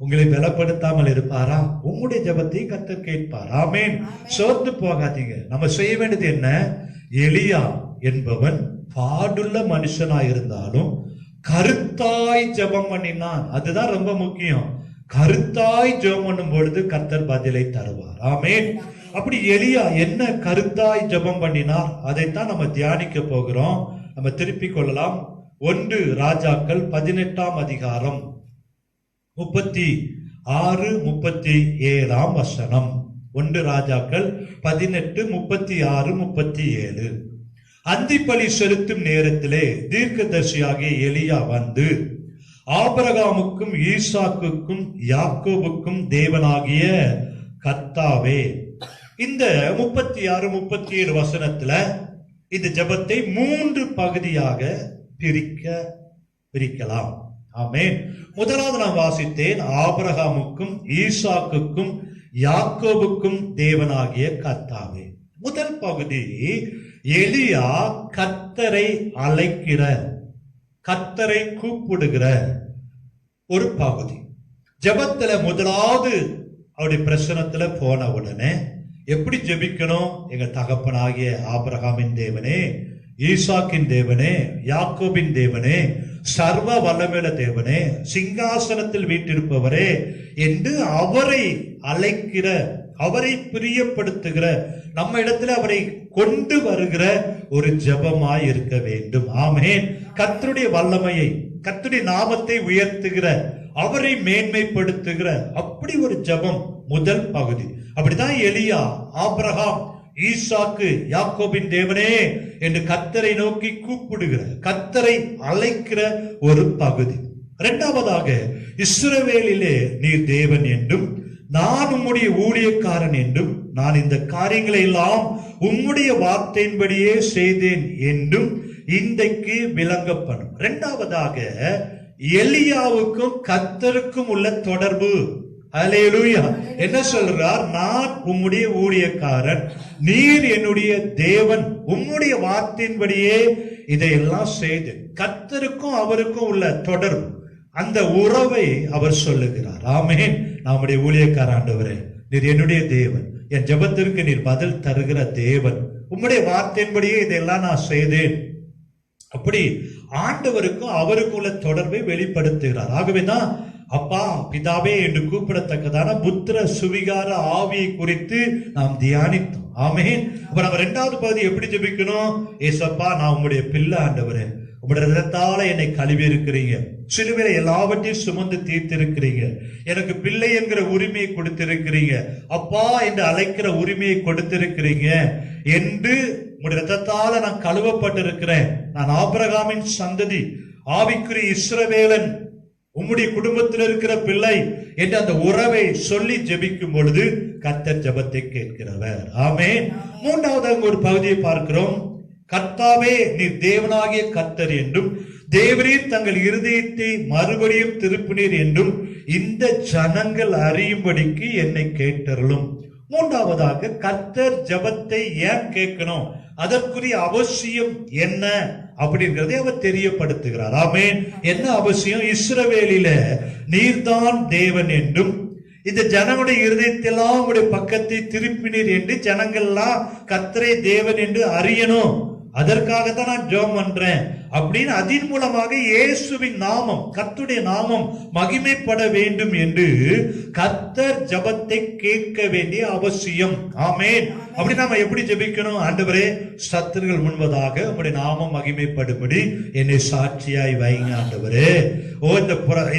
Speaker 1: உங்களை பலப்படுத்தாமல் இருப்பாரா? உங்களுடைய ஜெபத்தை கர்த்தர் கேட்பார். ஆமென். சோர்ந்து போகாதீங்க. நம்ம செய்ய வேண்டியது என்ன? எலியா என்பவன் பாடுள்ள மனுஷனாய் இருந்தாலும் கருத்தாய் ஜெபம் பண்ணினான். அதுதான் ரொம்ப முக்கியம். கருத்தாய் ஜெபம் பண்ணும் பொழுது கர்த்தர் பதிலை தருவார். ஆமென். அப்படி எலியா என்ன கருத்தாய் ஜெபம் பண்ணினார், அதைத்தான் நம்ம தியானிக்க போகிறோம். நம்ம திருப்பிக் கொள்ளலாம். 1 ராஜாக்கள் 18ஆம் அதிகாரம் 36, 37 வசனம். 1 ராஜாக்கள் 18, 36, 37. அந்திப்பலி செலுத்தும் நேரத்திலே தீர்க்கதரிசியாகிய எலியா வந்து, ஆபிரகாமுக்கும் ஈசாக்குக்கும் யாக்கோபுக்கும் தேவனாகிய கர்த்தாவே. இந்த 36, 37 வசனத்துல இந்த ஜெபத்தை 3 பகுதியாக பிரிக்கலாம். ஆமென். முதலாவது நான் வாசித்தேன், ஆபிரகாமுக்கும் ஈசாக்குக்கும் யாக்கோபுக்கும் தேவனாகிய கர்த்தாவே. முதல் பகுதி எலியா கர்த்தரை அழைக்கிற, கர்த்தரை கூப்பிடுகிற ஒரு பகுதி. ஜெபத்துல முதலாவது அவருடைய பிரசனத்துல போன உடனே எப்படி ஜெபிக்கணும்? எங்க தகப்பனாகிய ஆபிரகாமின் தேவனே, ஈசாக்கின் தேவனே, யாக்கோபின் தேவனே, சர்வ வல்லமையுள்ள தேவனே, சிங்காசனத்தில் வீற்றிருப்பவரே என்று அவரை அழைக்கிற, அவரை பிரியப்படுத்துகிற, நம்ம இடத்துல அவரை கொண்டு வருகிற ஒரு ஜெபமாய் இருக்க வேண்டும். ஆமென். கர்த்தருடைய வல்லமையை, கர்த்தருடைய நாமத்தை உயர்த்துகிற, அவரை மேன்மைப்படுத்துகிற அப்படி ஒரு ஜெபம் முதல் பகுதி. அப்படிதான் எலியா, ஆபிரகாம், ஈசாக்கு, யாக்கோபின் தேவனே என்று கர்த்தரை நோக்கி கூப்பிடுகிற, கர்த்தரை அழைக்கிற ஒரு பகுதி. இரண்டாவதாக, இஸ்ரவேலிலே நீர் தேவன் என்றும் நான் உம்முடைய ஊழியக்காரன் என்றும் நான் இந்த காரியங்களை எல்லாம் உம்முடைய வார்த்தையின்படியே செய்தேன் என்றும் இன்றைக்கு விளங்கப்படும். இரண்டாவதாக, எலியாவுக்கும் கர்த்தருக்கும் உள்ள தொடர்பு. அல்லேலூயா. என்ன சொல்றார்? நான் உம்முடைய ஊழியக்காரன், நீர் என்னுடைய தேவன், உம்முடைய வார்த்தையின்படியே இதையெல்லாம் செய்து. கர்த்தருக்கும் அவருக்கும் உள்ள தொடர்பு, அந்த உறவை அவர் சொல்லுகிறார். ஆமென். நம்முடைய ஊழியக்கார ஆண்டவரே, நீர் என்னுடைய தேவன், என் ஜெபத்திற்கு நீர் பதில் தருகிற தேவன், உம்முடைய வார்த்தையின்படியே இதெல்லாம் நான் செய்தேன். அப்படி ஆண்டவருக்கும் அவருக்கும் உள்ள தொடர்பை வெளிப்படுத்துகிறார். ஆகவேதான் அப்பா, பிதாவே என்று கூப்பிடத்தக்கதான புத்திர சுவிகார ஆவியை குறித்து நாம் தியானித்தோம். ஆமென். அப்ப நம்ம இரண்டாவது பகுதி எப்படி ஜெபிக்கணும்? ஏசப்பா, நான் உங்களுடைய பிள்ளை ஆண்டவரே, உங்களுடைய ரத்தத்தால என்னை கழுவி இருக்கிறீங்க, சிலுவையில எல்லாவற்றையும் சுமந்து தீர்த்திருக்கிறீங்க, எனக்கு பிள்ளை என்கிற உரிமையை கொடுத்திருக்கிறீங்க, அப்பா என்று அழைக்கிற உரிமையை கொடுத்திருக்கிறீங்க என்று உங்களுடைய ரத்தத்தால நான் கழுவப்பட்டிருக்கிறேன், நான் ஆபிரகாமின் சந்ததி, ஆவிக்குரிய இஸ்ரவேலன், உம்முடைய குடும்பத்தில் இருக்கிற பிள்ளை என்று அந்த உறவை சொல்லி ஜெபிக்கும் பொழுது கர்த்தர் ஜெபத்தை கேட்கிறவர். ஆமென். மூன்றாவது ஒரு பகுதியை பார்க்கிறோம். கர்த்தாவே, நீர் தேவனாகிய கர்த்தர் என்றும் தேவரீர் தங்கள் இருதயத்தை மறுபடியும் திருப்பினீர் என்றும் இந்த ஜனங்கள் அறியும்படிக்கு என்னை கேட்டருளும். மூன்றாவதாக, கர்த்தர் ஜெபத்தை ஏன் கேட்கணும், அதற்குரிய அவசியம் என்ன அப்படிங்கறதை அவர் தெரியப்படுத்துகிறார். ஆமென். என்ன அவசியம்? இஸ்ரவேலில நீர்தான் தேவன் என்றும் இந்த ஜனங்களுடைய இருதயத்தெல்லாம் உடைய பக்கத்தை திருப்பினீர் என்று ஜனங்கள்லாம் கர்த்தரே தேவன் என்று அறியணும். அதற்காக தான் நான் ஜெபம் பண்றேன் அப்படின்னு அதன் மூலமாக இயேசுவின் நாமம், கர்த்தருடைய நாமம் மகிமைப்பட வேண்டும் என்று கர்த்தர் ஜெபத்தை கேட்க வேண்டிய அவசியம். ஆமென். அப்படி நாம எப்படி ஜெபிக்கணும்? ஆண்டவரே, சத்துருக்கள் முன்பதாக உம்முடைய நாமம் மகிமைப்படும்படி என்னை சாட்சியாய் வைங்க ஆண்டவரே.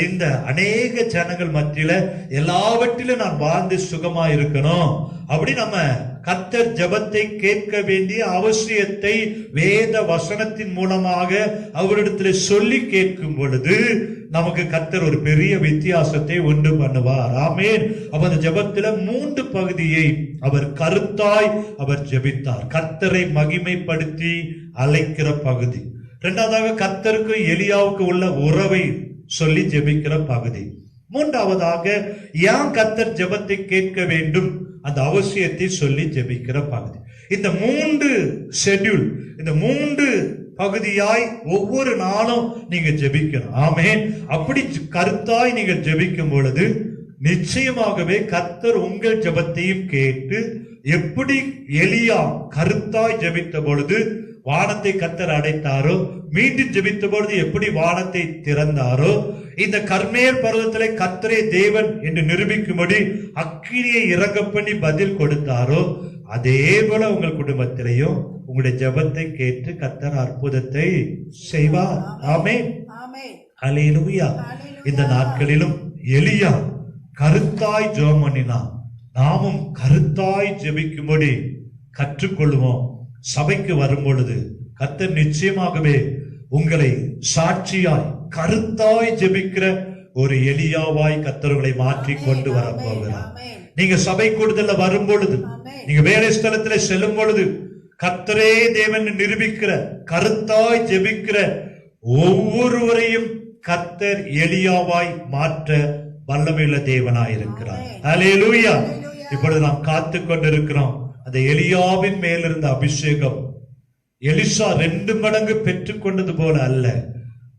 Speaker 1: இந்த அநேக ஜனங்கள் மத்தியில எல்லாவற்றிலும் நான் வாழ்ந்து சுகமா இருக்கணும். அப்படி நம்ம கர்த்தர் ஜெபத்தை கேட்க வேண்டிய அவசியத்தை வேத வசனத்தின் மூலமாக அவரிடத்தில் சொல்லி கேட்கும் பொழுது நமக்கு கர்த்தர் ஒரு பெரிய வித்தியாசத்தை உண்டு பண்ணுவார். ஆமென். அப்ப அந்த ஜெபத்துல 3 பகுதியை அவர் கருத்தாய் அவர் ஜெபித்தார். கர்த்தரை மகிமைப்படுத்தி அழைக்கிற பகுதி. இரண்டாவதாக, கர்த்தருக்கு எலியாவுக்கு உள்ள உறவை சொல்லி ஜெபிக்கிற பகுதி. மூன்றாவதாக, ஏன் கர்த்தர் ஜெபத்தை கேட்க வேண்டும் அந்த அவசியத்தை சொல்லி ஜெபிக்கிற பகுதி. இந்த 3 ஷெட்யூல், இந்த 3 பகுதியாய் ஒவ்வொரு நாளும் நீங்க ஜெபிக்கணும். ஆமென். அப்படி கருத்தாய் நீங்க ஜெபிக்கும் பொழுது நிச்சயமாகவே கர்த்தர் உங்கள் ஜெபத்தையும் கேட்டு, எப்படி எலியா கருத்தாய் ஜெபித்த பொழுது வானத்தை கர்த்தர் அடைத்தாரோ, மீண்டும் ஜெபித்த பொழுது எப்படி வானத்தை திறந்தாரோ, இந்த கர்மேல் பர்வதத்திலே கர்த்தரே தேவன் என்று நிரூபிக்கும்படி அக்கினியை இறங்க பண்ணி பதில் கொடுத்தாரோ, அதே போல உங்கள் குடும்பத்திலேயும் உங்களுடைய ஜெபத்தை கேட்டு கர்த்தர் அற்புதத்தை செய்வார். ஆமென். அல்லேலூயா. இந்த நாட்களிலும் எலியா கருத்தாய் ஜெபம் பண்ணினான். நாமும் கருத்தாய் ஜெபிக்கும்படி கற்றுக்கொள்வோம். சபைக்கு வரும் பொழுது கர்த்தர் நிச்சயமாகவே உங்களை சாட்சியாய் கருத்தாய் ஜெபிக்கிற ஒரு எலியாவாய் கர்த்தர்களை மாற்றி கொண்டு வர போகிறார். நீங்க சபை கூடுதல்ல வரும் பொழுது, நீங்க வேலை ஸ்தலத்துல செல்லும் பொழுது, கர்த்தரே தேவன் நிரூபிக்கிற கருத்தாய் ஜெபிக்கிற ஒவ்வொருவரையும் கர்த்தர் எலியாவாய் மாற்ற வல்லமையுள்ள தேவனாய் இருக்கிறார். அல்லேலூயா. இப்பொழுது நாம் காத்து கொண்டிருக்கிறோம். அந்த எலியாவின் மேலிருந்த அபிஷேகம் எலிசா 2 மடங்கு பெற்றுக் கொண்டது போல அல்ல,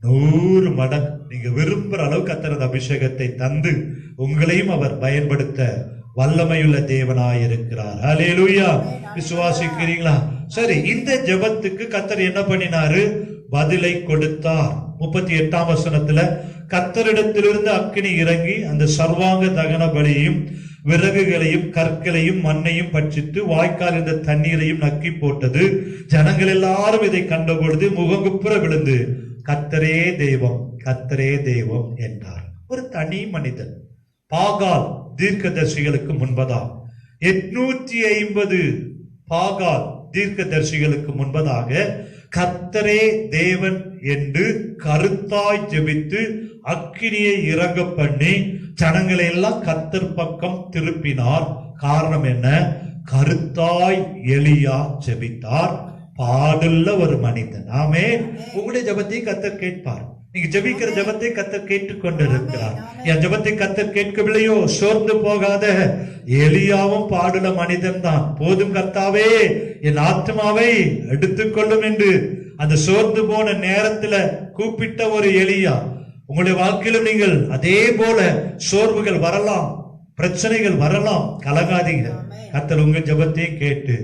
Speaker 1: 100 மடங்கு நீங்க விரும்புற அளவுக்கு கர்த்தர் அந்த அபிஷேகத்தை தந்து உங்களையும் அவர் பயன்படுத்த வல்லமையுள்ள தேவனாய் இருக்கிறார். ஹல்லேலூயா. விசுவாசிக்கிறீங்களா? சரி, இந்த ஜெபத்துக்கு கர்த்தர் என்ன பண்ணினாரு? பதிலை கொடுத்தார். 38ஆம் வசனத்துல கர்த்தரிடத்திலிருந்து அக்கினி இறங்கி அந்த சர்வாங்க தகன பலியையும் விறகுகளையும் கற்களையும் மண்ணையும் பட்சித்து வாய்க்கால் இந்த தண்ணீரையும் நக்கி போட்டது. ஜனங்கள் எல்லாரும் இதை கண்டபொழுது முகங்குப்புற விழுந்து கர்த்தரே தெய்வம், கர்த்தரே தெய்வம் என்றார். ஒரு தனி மனிதன் பாகால் தீர்க்கதரிசிகளுக்கு முன்பதாக 850 பாகால் தீர்க்கதரிசிகளுக்கு முன்பதாக கர்த்தரே தேவன் என்று கருத்தாய் ஜெபித்து அக்கினியை இறங்க பண்ணி ஜனங்களை எல்லாம் கர்த்தர் பக்கம் திருப்பினார். காரணம் என்ன? கருத்தாய் எலியா ஜெபித்தார். பாடுள்ள ஒரு மனிதன். ஆமென். உங்களுடைய ஜெபத்தை கர்த்தர் கேட்பார். நீங்க ஜெபிக்கிற ஜெபத்தை கர்த்தர் கேட்டுக்கொண்டு இருக்கிறார். என் ஜெபத்தை கர்த்தர் கேட்கவில்லையோ? சோர்ந்து போகாத. எலியாவும் பாடுள்ள மனிதன் தான். போதும் கர்த்தாவே, என் ஆத்மாவை எடுத்துக்கொள்ளும் என்று அந்த சோர்ந்து போன நேரத்துல கூப்பிட்ட ஒரு எலியா. உங்களுடைய வாழ்க்கையிலும் நீங்கள் அதே போல சோர்வுகள் வரலாம், பிரச்சனைகள் வரலாம். கலங்காதீங்க. கர்த்தர் உங்க ஜெபத்தை கேட்டு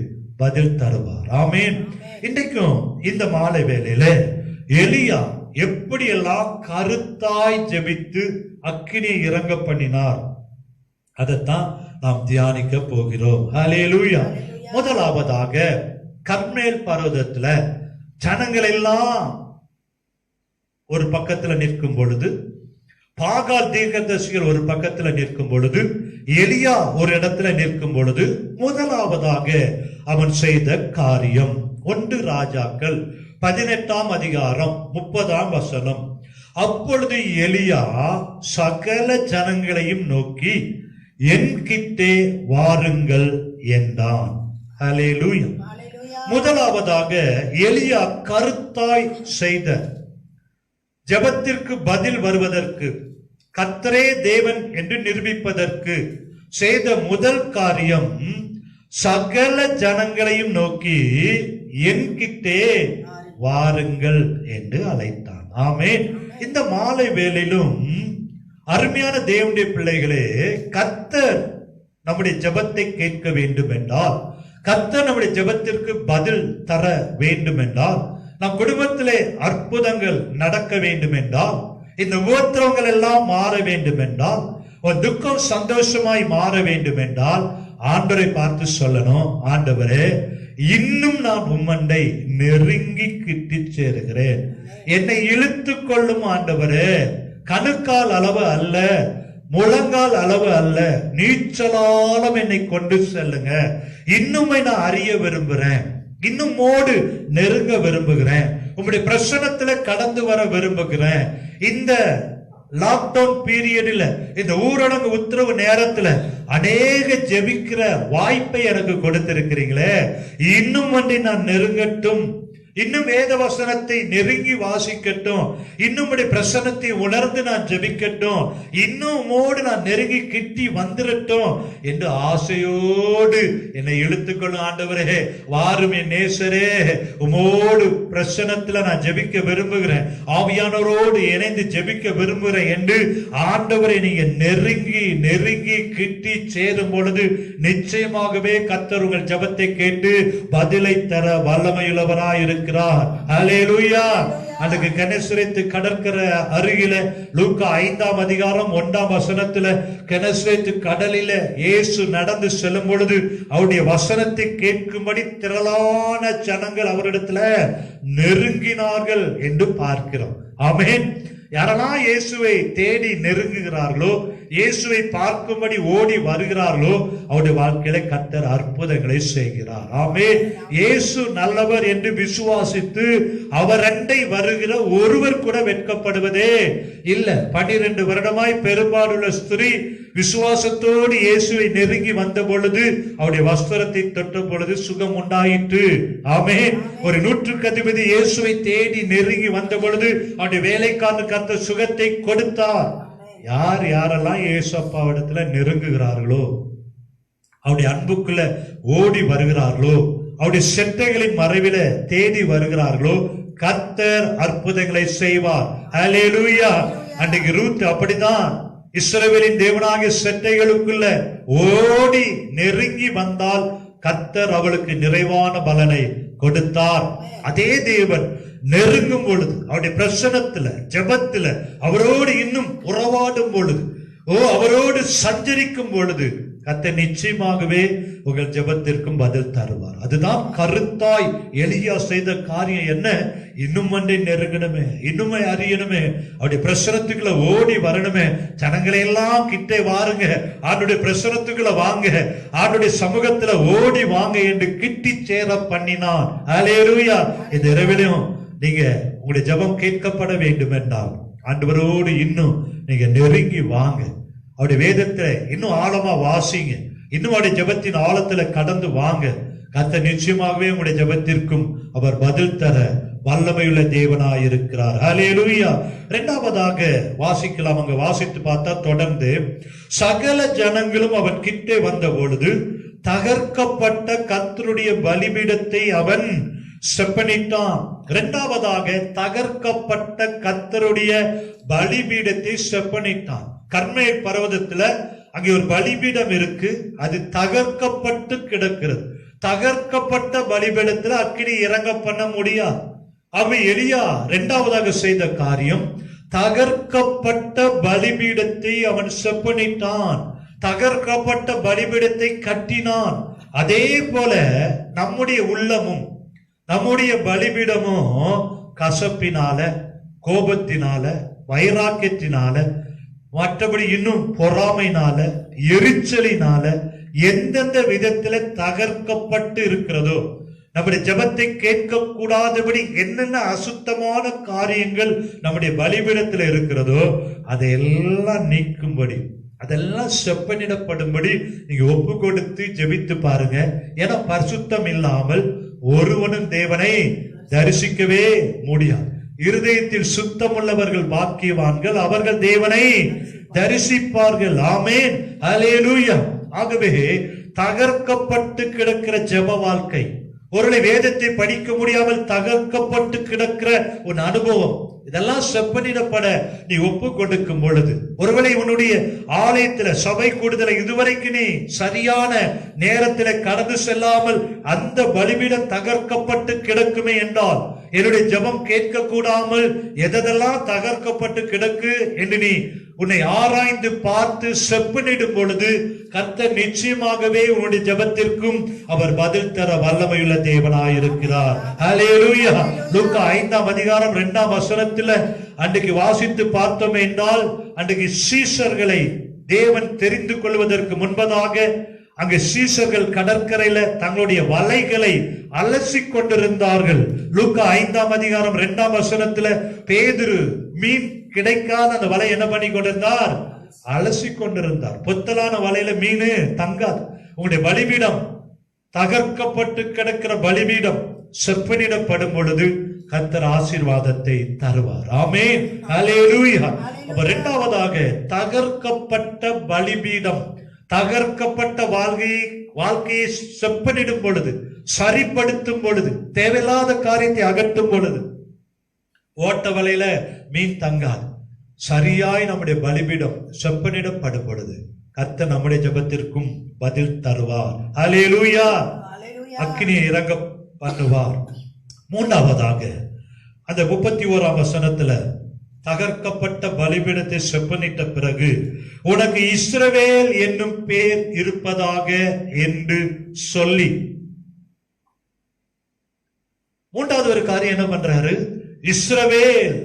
Speaker 1: பதில் தருவார். ஆமென். இன்றைக்கும் இந்த மாலை வேளையில எலியா எப்படியெல்லாம் கருத்தாய் ஜெபித்து அக்கினியை இறங்க பண்ணினார், அதைத்தான் நாம் தியானிக்க போகிறோம். ஹல்லேலூயா. முதலாவதாக கர்மேல் பர்வதத்துல ஜனங்கள் எல்லாம் ஒரு பக்கத்துல நிற்கும் பொழுது, பாகால் தீர்க்கதரிசிகள் ஒரு பக்கத்துல நிற்கும் பொழுது, எலியா ஒரு இடத்துல நிற்கும் பொழுது, முதலாவதாக அவன் செய்த காரியம் 1 ராஜாக்கள் 18ஆம் அதிகாரம் 30ஆம் வசனம். அப்பொழுது எலியா சகல ஜனங்களையும் நோக்கி என் கிட்டே வாருங்கள் என்றான். ஹல்லேலூயா. முதலாவதாக எலியா கருத்தாய் செய்த ஜெபத்திற்கு பதில் வருவதற்கு, கர்த்தரே தேவன் என்று நிரூபிப்பதற்கு செய்த முதல் காரியம், சகல ஜனங்களையும் நோக்கி என்கிட்டே வாருங்கள் என்று அழைத்தான். ஆமென். இந்த மாலை வேளையிலும் அருமையான தேவனுடைய பிள்ளைகளே, கர்த்தர் நம்முடைய ஜெபத்தை கேட்க வேண்டும் என்றால், கர்த்தர் நம்முடைய ஜெபத்திற்கு பதில் தர வேண்டும் என்றால், நம் குடும்பத்திலே அற்புதங்கள் நடக்க வேண்டும் என்றால், இந்த உபத்திரவங்கள் எல்லாம் மாற வேண்டும் என்றால், ஒரு துக்கம் சந்தோஷமாய் மாற வேண்டும் என்றால், ஆண்டவரை பார்த்து சொல்லணும், ஆண்டவரே, இன்னும் நான் உம்மண்டை நெருங்கி கிட்டி சேருகிறேன். என்னை இழுத்துக் கொள்ளும் ஆண்டவரே. கணுக்கால் அளவு அல்ல, முழங்கால் அளவு அல்ல, நீச்சலாலம் என்னை கொண்டு செல்லுங்க. இன்னுமே நான் அறிய விரும்புறேன், இன்னும் மோடு நெருங்க விரும்புகிறேன், உங்களுடைய பிரசனத்துல கடந்து வர விரும்புகிறேன். இந்த லாக்டவுன் பீரியட்ல, இந்த ஊரடங்கு உத்தரவு நேரத்துல அநேக ஜெபிக்கிற வாய்ப்பை எனக்கு கொடுத்திருக்கிறீங்களே, இன்னும் வந்து நான் நெருங்கட்டும், இன்னும் வேத வசனத்தை நெருங்கி வாசிக்கட்டும், இன்னும் பிரசனத்தை உணர்ந்து நான் ஜெபிக்கட்டும், இன்னும் உமோடு நான் நெருங்கி கிட்டி வந்துடட்டும் என்று ஆசையோடு என்னை இழுத்துக்கொள்ளும் ஆண்டவரே. வாரும் என் நேசரே, உமோடு பிரசனத்துல நான் ஜெபிக்க விரும்புகிறேன், ஆவியானவரோடு இணைந்து ஜெபிக்க விரும்புகிறேன் என்று ஆண்டவரை நீங்க நெருங்கி நெருங்கி கிட்டி சேரும் பொழுது நிச்சயமாகவே கர்த்தர் உங்கள் ஜெபத்தை கேட்டு பதிலை தர வல்லமையுள்ளவராய் இருக்கிறார். ஹல்லேலூயா. அதுக்கு கெனசரேத்து கடற்கரை அருகில லூக்கா 5ஆம் அதிகாரம் 1ஆம் வசனத்துல கெனசரேத்து கடலில இயேசு நடந்து செல்லும் பொழுது அவருடைய வசனத்தை கேட்கும்படி திரளான ஜனங்கள் அவரிடத்துல நெருங்கினார்கள் என்று பார்க்கிறோம். ஆமென். யாரெல்லாம் இயேசுவை தேடி நெருங்குகிறார்களோ, இயேசுவை பார்க்கும்படி ஓடி வருகிறார்களோ, அவருடைய வாழ்க்கையில கர்த்தர் அற்புதங்களை செய்கிறார். ஆமென். இயேசு நல்லவர் என்று விசுவாசித்து அவர் அண்டை வருகிற ஒருவர் கூட வெட்கப்படுவதே இல்ல. 12 வருடமாய் பெரும்பாலுள்ள ஸ்திரீ விசுவாசத்தோடு இயேசுவை நெருங்கி வந்த பொழுது, அவருடைய வஸ்திரத்தை தொட்ட பொழுது சுகம் உண்டாயிற்று. ஆமென். ஒரு 100க்கு அதிபதி இயேசுவை தேடி நெருங்கி வந்த பொழுது அவருடைய வேலைக்காரனுக்கு கர்த்தர் சுகத்தை கொடுத்தார். யார் யாரெல்லாம் இயேசு அப்பாவிடத்துல நெருங்குகிறார்களோ, அவருடைய அன்புக்குள்ள ஓடி வருகிறார்களோ, அவருடைய செட்டைகளின் மறைவில தேடி வருகிறார்களோ, கர்த்தர் அற்புதங்களை செய்வார். ஹல்லேலூயா. அன்றைக்கு ரூத் அப்படிதான் இஸ்ரவேலின் தேவனாகிய செட்டைகளுக்குள்ள ஓடி நெருங்கி வந்தால் கர்த்தர் அவளுக்கு நிறைவான பலனை கொடுத்தார். அதே தேவன் நெருங்கும் பொழுது, அவருடைய பிரசன்னத்துல, ஜெபத்துல அவரோடு இன்னும் உறவாடும் பொழுது, அவரோடு சஞ்சரிக்கும் பொழுது கர்த்தர் நிச்சயமாகவே உங்கள் ஜெபத்திற்கும் பதில் தருவார். அதுதான் கருத்தாய் எலியா செய்த காரியம். என்ன? இன்னும் ஒன்றை நெருங்கணுமே, இன்னுமே அறியணுமே, அவருடைய பிரசனத்துக்குள்ள ஓடி வரணுமே. ஜனங்களை எல்லாம் கிட்டே வாருங்க, அவருடைய பிரசனத்துக்குள்ள வாங்க, அவருடைய சமூகத்துல ஓடி வாங்க என்று கிட்டி சேர பண்ணினான். அல்லேலூயா. இந்த இரவிலும் நீங்க உங்களுடைய ஜெபம் கேட்கப்பட வேண்டும் என்றால் ஆண்டவரோடு இன்னும் நீங்க நெருங்கி வாங்க. அவருடைய வேதத்தை இன்னும் ஆழமா வாசிங்க, இன்னும் அவருடைய ஜெபத்தின் ஆழத்துல கடந்து வாங்க. கர்த்தர் நிச்சயமாகவே உங்களுடைய ஜெபத்திற்கும் அவர் பதில் தர வல்லமையுள்ள தேவனாய் இருக்கிறார். ஹல்லேலூயா. இரண்டாவதாக வாசிக்கலாம். அங்க வாசித்து பார்த்தா தொடர்ந்து, சகல ஜனங்களும் அவன் கிட்டே வந்த பொழுது தகர்க்கப்பட்ட கர்த்தருடைய பலிபீடத்தை அவன் செப்பனிட்டான். இரண்டாவதாக தகர்க்கப்பட்ட கர்த்தருடைய பலிபீடத்தை செப்பனிட்டான். கர்மேல் பர்வதத்துல அங்கே ஒரு பலிபீடம் இருக்கு, அது தகர்க்கப்பட்டு கிடக்கிறது. தகர்க்கப்பட்ட பலிபீடத்துல அக்கினி இறங்க பண்ண முடியாது. அவன் எலியா இரண்டாவதாக செய்த காரியம், தகர்க்கப்பட்ட பலிபீடத்தை அவன் செப்பனிட்டான், தகர்க்கப்பட்ட பலிபீடத்தை கட்டினான். அதே போல நம்முடைய உள்ளமும் நம்முடைய பலிபீடமும் கசப்பினால, கோபத்தினால, வைராக்கியத்தினால, மற்றபடி இன்னும் பொறாமைனால, எரிச்சலினால எந்தெந்த விதத்துல தகர்க்கப்பட்டு இருக்கிறதோ, நம்முடைய ஜெபத்தை கேட்க கூடாதபடி என்னென்ன அசுத்தமான காரியங்கள் நம்முடைய பலிபீடத்துல இருக்கிறதோ அதையெல்லாம் நீக்கும்படி, அதெல்லாம் செப்பனிடப்படும்படி நீங்க ஒப்பு கொடுத்து ஜெபித்து பாருங்க. ஏன்னா பரிசுத்தம் இல்லாமல் ஒருவனும் தேவனை தரிசிக்கவே முடியாது. இருதயத்தில் சுத்தம் உள்ளவர்கள் பாக்கியவான்கள், அவர்கள் தேவனை தரிசிப்பார்கள். ஆமென், அல்லேலூயா. ஆகவே தகர்க்கப்பட்டு கிடக்கிற ஜெப வாழ்க்கை, ஒருவேளை வேதத்தை படிக்க முடியாமல் தகர்க்கப்பட்டு கிடக்கிற ஒரு அனுபவம், இதெல்லாம் செப்பனிடப்பட நீ ஒப்பு கொடுக்கும் பொழுது, ஒருவேளை உன்னுடைய ஆலயத்துல சபை கூடுதலை இதுவரைக்கு நீ சரியான நேரத்துல கடந்து செல்லாமல் அந்த பலிபீடம் தகர்க்கப்பட்டு கிடக்குமே என்றால், என்னுடைய ஜெபம் கேட்க கூடாமல் எதெல்லாம் தகர்க்கப்பட்டு கிடக்கு என்று நீ உன்னை ஆராய்ந்து பார்த்து செப்பனிடும் பொழுது கர்த்தர் நிச்சயமாகவே உன்னுடைய ஜெபத்திற்கும் அவர் பதில் தர வல்லமையுள்ள தேவனாயிருக்கிறார். ஹல்லேலூயா. லூக்கா 5ஆம் அதிகாரம் 2ஆம் வசனத்துல அன்றைக்கு வாசித்து பார்த்தோம் என்றால், அன்றைக்கு சீஷர்களை தேவன் தெரிந்து கொள்வதற்கு முன்பதாக அங்கு சீஷர்கள் கடற்கரையில தங்களுடைய வலைகளை அலசி கொண்டிருந்தார்கள். லூக்கா 5ஆம் அதிகாரம் 2ஆம் வசனத்துல பேதுரு மீன் கிடைக்காத அந்த வலை என்ன பண்ணி கொண்டிருந்தார்? அலசி கொண்டிருந்தார். பொத்தலான வலையில மீன் தங்காது. உங்களுடைய பலிபீடம் தகர்க்கப்பட்டு கிடக்கிற பலிபீடம் செப்பனிடப்படும் பொழுது கர்த்தர் ஆசீர்வாதத்தை தருவார். ஆமென், அல்லேலூயா. அப்ப இரண்டாவதாக தகர்க்கப்பட்ட பலிபீடம், தகர்க்கப்பட்ட வாழ்க்கையை செப்பனிடும் பொழுது, சரிப்படுத்தும் பொழுது, தேவையில்லாத காரியத்தை அகற்றும் பொழுது, ஓட்ட வலையில மீன் தங்காது. சரியாய் நம்முடைய பலிபீடம் செப்பனிடப்படும் பொழுது கர்த்தர் நம்முடைய ஜெபத்திற்கும் பதில் தருவார். அல்லேலூயா. அக்கினியை இறங்க பண்ணுவார். மூன்றாவதாக அந்த 31ஆம் வசனத்துல தகர்க்கப்பட்ட பலிபீடத்தை செப்பனிட்ட பிறகு உனக்கு இஸ்ரவேல் என்னும் பேர் இருப்பதாக என்று சொல்லி, மூன்றாவது ஒரு காரியம் என்ன பண்றாரு? இஸ்ரவேல்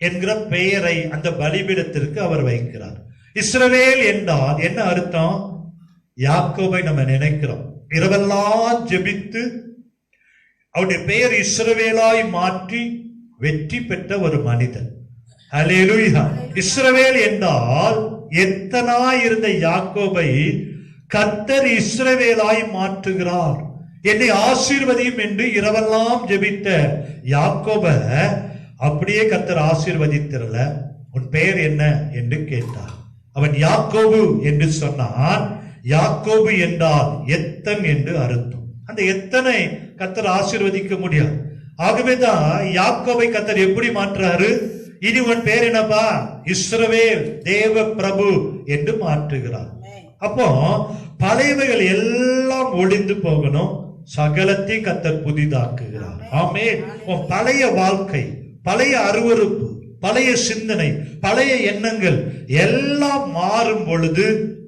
Speaker 1: என்கிற பெயரை அந்த பலிபீடத்திற்கு அவர் வைக்கிறார். இஸ்ரவேல் என்றால் என்ன அர்த்தம்? யாக்கோபை நம்ம நினைக்கிறோம். இரவெல்லாம் ஜெபித்து அவருடைய பெயர் இஸ்ரவேலாய் மாற்றி வெற்றி பெற்ற ஒரு மனிதன். அல்லேலூயா. இஸ்ரவேல் என்றால் எத்தனாய் இருந்த யாக்கோபை கர்த்தர் இஸ்ரவேலாய் மாற்றுகிறார். என்னை ஆசீர்வதியும் என்று இரவெல்லாம் ஜெபித்த யாக்கோப அப்படியே கர்த்தர் ஆசீர்வதித்திரல. உன் பெயர் என்ன என்று கேட்டார். அவன் யாக்கோபு என்று சொன்னான். யாக்கோபு என்றால் எத்தன் என்று அர்த்தம். அந்த எத்தனை கர்த்தர் ஆசீர்வதிக்க முடியாது. ஆகவேதான் யாக்கோபை கர்த்தர் எப்படி மாற்றாரு? இனி உன் பேர் என்னப்பா? இஸ்ரவேல், தேவ பிரபு என்று மாற்றுகிறார். அப்போ பழையவைகள் எல்லாம் ஒளிந்து போகணும், சகலத்தையும் கர்த்தர் புதிதாக்குகிறார். ஆமென். பழைய வாழ்க்கை, பழைய அருவருப்பு, பழைய சிந்தனை, பழைய எண்ணங்கள் எல்லாம் மாறும் பொழுது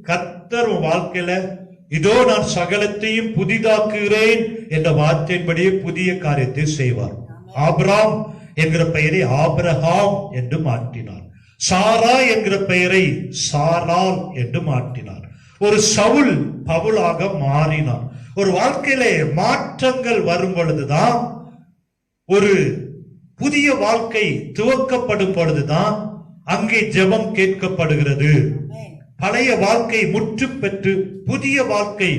Speaker 1: கர்த்தர் வாழ்க்கையில இதோ நான் சகலத்தையும் புதிதாக்குகிறேன் என்ற வார்த்தையின்படியே புதிய காரியத்தை செய்வார். ஆபிரகாம் என்கிற பெயரை ஆபிரகாம் என்று மாற்றினார். சாரா என்கிற பெயரை சாராள் என்று மாற்றினார். ஒரு சவுல் பவுலாக மாறினார். ஒரு வாழ்க்கையிலே மாற்றங்கள் வரும் பொழுதுதான், ஒரு புதிய வாழ்க்கை துவக்கப்படும் பொழுதுதான் அங்கே ஜெபம் கேட்கப்படுகிறது. பழைய வாழ்க்கை முற்று பெற்று புதிய வாழ்க்கை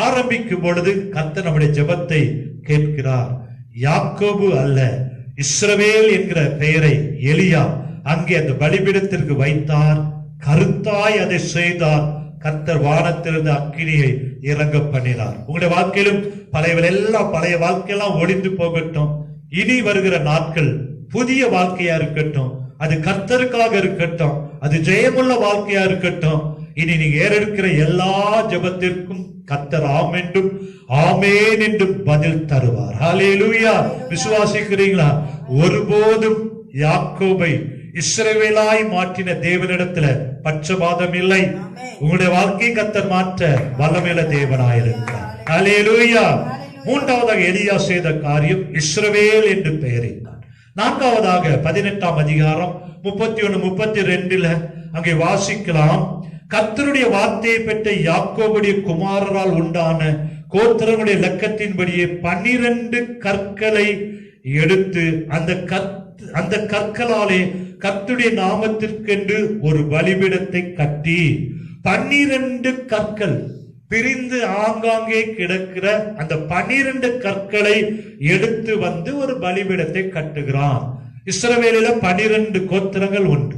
Speaker 1: ஆரம்பிக்கும் பொழுது கர்த்தர் நம்முடைய ஜெபத்தை கேட்கிறார். யாக்கோபு அல்ல, இஸ்ரவேல் என்கிற பெயரை எலியா அங்கே அந்த பலிபீடத்திற்கு வைத்தார். கருத்தாய் அதை செய்தார். கர்த்தர் வானத்திலிருந்து அக்கினியை இறங்க பண்ணினார். உங்களுடைய வாழ்க்கையிலும் பழைய வாழ்க்கையெல்லாம் ஒளிந்து போகட்டும். இனி வருகிற நாட்கள் புதிய வாழ்க்கையா இருக்கட்டும். அது கர்த்தருக்காக இருக்கட்டும். அது ஜெயமுள்ள வாழ்க்கையா இருக்கட்டும். இனி நீங்க ஏறெடுக்கிற எல்லா ஜெபத்திற்கும் கர்த்தர் ஆம் என்றும் ஆமேன் என்றும் பதில் தருவார். ஹல்லேலூயா. விசுவாசிக்கிறீங்களா? ஒருபோதும் யாக்கோபை இஸ்ரவேலாய் மாற்றின தேவனிடத்துல பட்சபாதம் இல்லை. உங்களுடைய வாழ்க்கை கர்த்தர் மாற்ற வல்லமையுள்ள தேவனாயிருக்கிறார். ஹல்லேலூயா. மூன்றாவதாக எலியா செய்த காரியம் இஸ்ரவேல் என்று பெயரிட்டார். நான்காவதாக 18ஆம் அதிகாரம் 31, 32 அங்கே வாசிக்கலாம். கர்த்தருடைய வார்த்தையை பெற்ற யாக்கோபுடைய குமாரரால் உண்டான கோத்திரங்களுடைய இலக்கத்தின்படியே 12 கற்களை எடுத்து அந்த கற்களாலே கர்த்தருடைய நாமத்திற்கென்று ஒரு பலிபீடத்தை கட்டி 12 கற்கள் பிரிந்து ஆங்காங்கே கிடக்கிற அந்த 12 கற்களை எடுத்து வந்து ஒரு பலிபீடத்தை கட்டுகிறான். இஸ்ரவேலில 12 கோத்திரங்கள் உண்டு.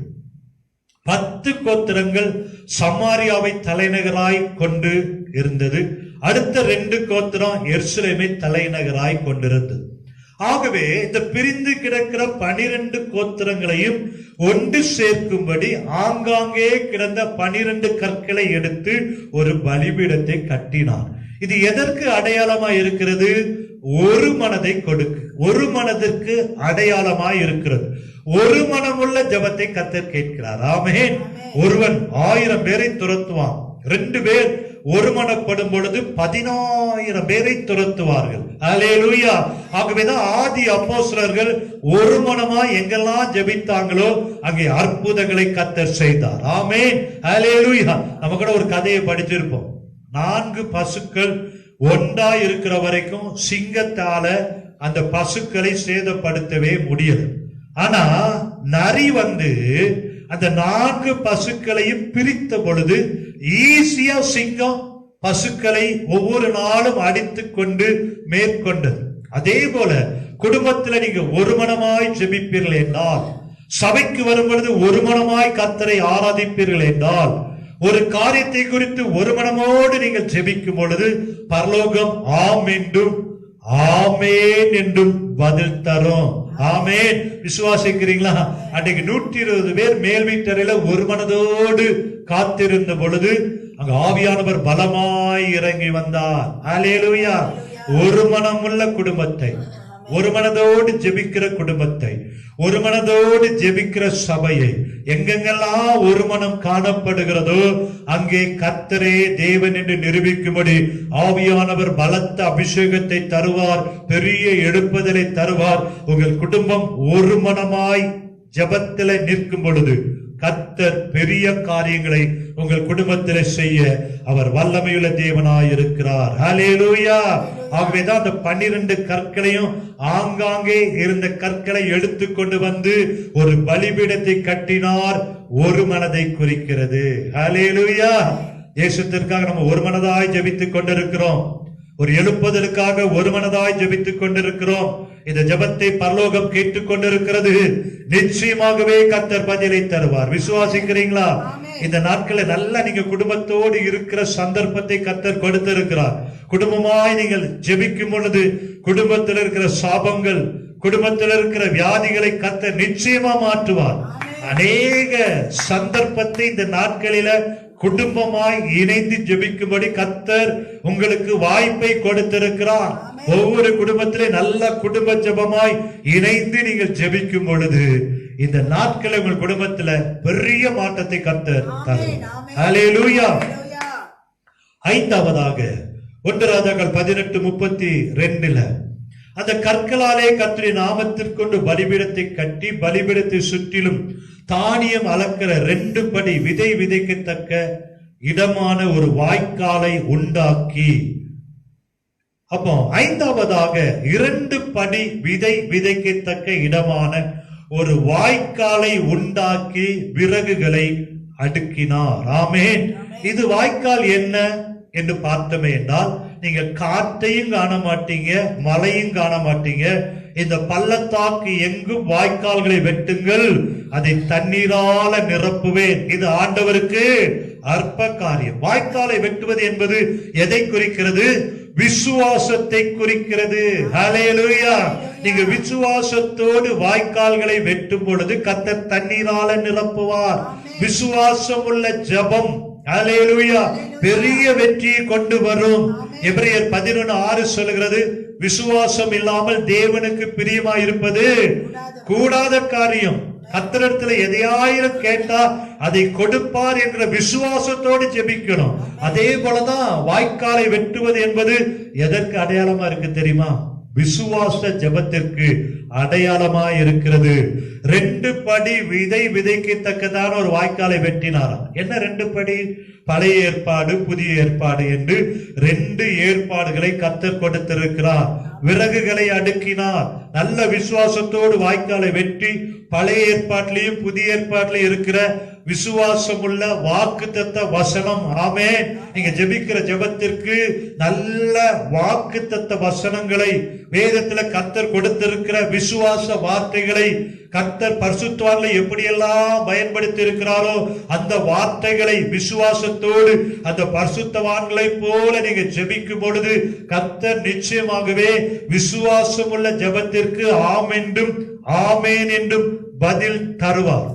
Speaker 1: 10 கோத்திரங்கள் சமாரியாவை தலைநகராய் கொண்டு இருந்தது. அடுத்த 2 கோத்திரம் எருசலேமை தலைநகராய் கொண்டிருந்தது. ஆகவே இந்த பிரிந்து கிடக்கிற 12 கோத்திரங்களையும் ஒன்று சேர்க்கும்படி ஆங்காங்கே கிடந்த 12 கற்களை எடுத்து ஒரு பலிபீடத்தை கட்டினார். இது எதற்கு அடையாளமா இருக்கிறது? ஒரு மனதை கொடுக்கு, ஒரு மனதிற்கு அடையாளமாய் இருக்கிறது. ஒரு மனமுள்ள ஜெபத்தை கர்த்தர் கேட்கிறார். ஆமென். ஒருவன் 1000 பேரை துரத்துவான். 2 பேர் ஒருமனப்படும் பொழுது 10000 பேரை துரத்துவார்கள். அல்லேலூயா. ஆகவேதான் ஆதி அப்போஸ்தலர்கள் ஒரு மனமா எங்கெல்லாம் ஜெபித்தாங்களோ அங்கே அற்புதங்களை கர்த்தர் செய்தார். ஆமென். அல்லேலூயா. நம்ம கூட ஒரு கதையை படிச்சிருப்போம். 4 பசுக்கள் ஒன்றா இருக்கிற வரைக்கும் சிங்கத்தால அந்த பசுக்களை சேதப்படுத்தவே முடியல. ஆனா நரி வந்து அந்த 4 பசுக்களையும் பிரித்த பொழுது ஈஸியா சிங்கம் பசுக்களை ஒவ்வொரு நாளும் அடித்துக் கொண்டு மேற்கொண்டது. அதே போல குடும்பத்தில் நீங்க ஒரு மனமாய் ஜெபிப்பீர்கள் என்றால், சபைக்கு வரும் பொழுது ஒரு மனமாய் கர்த்தரை ஆராதிப்பீர்கள் என்றால், ஒரு காரியத்தை குறித்து ஒரு மனமோடு நீங்கள் ஜெபிக்கும் பொழுது பரலோகம் ஆம் என்றும் ஆமேன் என்றும் பதில் தரும். ஆமேன். விசுவாசிக்கிறீங்களா? அன்றைக்கு 120 பேர் மேல் வீட்டறையில ஒரு மனதோடு காத்திருந்த பொழுது அங்க ஆவியானவர் பலமாய் இறங்கி வந்தார். அல்லேலூயா. ஒரு மனமுள்ள குடும்பத்தை, ஒரு மனதோடு ஜெபிக்கிற குடும்பத்தை, ஒரு மனதோடு ஜெபிக்கிற சபையை, எங்கெங்கெல்லாம் ஒரு மனம் காணப்படுகிறதோ அங்கே கர்த்தரே தேவன் என்று நிரூபிக்கும்படி ஆவியானவர் பலத்த அபிஷேகத்தை தருவார், பெரிய எழுப்புதலை தருவார். உங்கள் குடும்பம் ஒரு மனமாய் ஜெபத்திலே நிற்கும் பொழுது கர்த்தர் பெரிய காரியங்களை உங்கள் குடும்பத்திலே செய்ய அவர் வல்லமையுள்ள தேவனாய் இருக்கிறார். ஹல்லேலூயா. ஆகவேதான் அந்த 12 கற்களையும் ஆங்காங்கே இருந்த கற்களை எடுத்துக்கொண்டு வந்து ஒரு பலிபீடத்தை கட்டினார். ஒரு மனதை குறிக்கிறது. ஹல்லேலூயா. தேசத்திற்காக நம்ம ஒரு மனதாய் ஜெபித்துக் கொண்டிருக்கிறோம். ஒரு எழுப்புதலுக்காக ஒரு மனதாய் ஜெபித்துக் கொண்டிருக்கிறோம். இந்த ஜெபத்தை பரலோகம் கேட்டுக் கொண்டிருக்கிறது. நிச்சயமாகவே கர்த்தர் பதிலை தருவார். விசுவாசிக்கிறீங்களா? இந்த நாட்களை நல்லா நீங்க குடும்பத்தோடு இருக்கிற சந்தர்ப்பத்தை கர்த்தர் கொடுத்திருக்கிறார். குடும்பமாய் நீங்கள் ஜெபிக்கும் பொழுது குடும்பத்தில் இருக்கிற சாபங்கள், குடும்பத்தில் இருக்கிற வியாதிகளை கர்த்தர் நிச்சயமா மாற்றுவார். அநேக சந்தர்ப்பத்தை இந்த நாட்களில குடும்பமாய் இணைந்து ஜெபிக்கும்படி கர்த்தர் உங்களுக்கு வாய்ப்பை கொடுத்திருக்கிறார். ஒவ்வொரு குடும்பத்திலே நல்ல குடும்ப ஜெபமாய் இணைந்து நீங்கள் ஜெபிக்கும் பொழுது இந்த நாட்களில் உங்கள் குடும்பத்துல பெரிய மாற்றத்தை கர்த்தர் தரும். ஹல்லேலூயா. ஐந்தாவதாக 1 ராஜாக்கள் 18:32 அந்த கற்களாலே கர்த்தருடைய நாமத்திற்கொண்டு பலிபீடத்தை கட்டி பலிபீடத்தை சுற்றிலும் தானியம் அளக்கிற 2 படி விதை விதைக்கத்தக்க இடமான ஒரு வாய்க்காலை உண்டாக்கி, அப்போ ஐந்தாவதாக 2 படி விதை விதைக்கத்தக்க இடமான ஒரு வாய்க்காலை உண்டாக்கி விறகுகளை அடுக்கினார். ஆமென். இது வாய்க்கால் என்ன என்று பார்த்தோமே என்றால், நீங்க காற்றையும் காண மாட்டீங்க, மழையும் காண மாட்டீங்க. இந்த பள்ளத்தாக்கு எங்கும் வாய்க்கால்களை வெட்டுங்கள், அதை தண்ணீரால நிரப்புவேன். இது ஆண்டவருக்கு அற்ப காரியம். வாய்க்காலை வெட்டுவது என்பது எதை குறிக்கிறது? விசுவாசத்தை குறிக்கிறது. ஹல்லேலூயா. நீங்க விசுவாசத்தோடு வாய்க்கால்களை வெட்டும் பொழுது கர்த்தர் தண்ணீரால நிரப்புவார். விசுவாசம் உள்ள ஜெபம் ஹல்லேலூயா பெரிய வெற்றியை கொண்டு வரும். எபிரேயர் 11:6 சொல்கிறது, விசுவாசம் இல்லாமல் தேவனுக்கு பிரியமா இருப்பது கூடாத காரியம். கர்த்தரிடத்துல எதையாயிரம் கேட்டா அதை கொடுப்பார் என்ற விசுவாசத்தோடு ஜெபிக்கணும். அதே போலதான் வாய்க்காலை வெட்டுவது என்பது எதற்கு அடையாளமா இருக்கு தெரியுமா? விசுவாச ஜெபத்திற்கு அடையாளமா இருக்கிறது. 2 படி விதை விதைக்கத்தக்கதான ஒரு வாய்க்காலை வெட்டினாராம். என்ன 2 படி? பழைய ஏற்பாடு புதிய ஏற்பாடு என்று 2 ஏற்பாடுகளை கர்த்தர் கொடுத்திருக்கிறார். விறகுகளை அடுக்கினார். நல்ல விசுவாசத்தோடு வாய்க்காலை வெட்டி பழைய ஏற்பாட்டிலையும் புதிய ஏற்பாட்டிலையும் இருக்கிற விசுவாசம் உள்ள வாக்குத்தத்த வசனம். ஆமென். நீங்க ஜெபிக்கிற ஜெபத்திற்கு நல்ல வாக்குத்தத்த வசனங்களை வேதத்துல கர்த்தர் கொடுத்திருக்கிற விசுவாச வார்த்தைகளை கர்த்தர் பரிசுத்தவான்களை எப்படியெல்லாம் பயன்படுத்தி இருக்கிறாரோ அந்த வார்த்தைகளை விசுவாசத்தோடு அந்த பரிசுத்தவான்களை போல நீங்க ஜெபிக்கும் பொழுது கர்த்தர் நிச்சயமாகவே விசுவாசம் உள்ள ஜெபத்திற்கு ஆம் என்றும் ஆமேன் என்றும் பதில் தருவார்.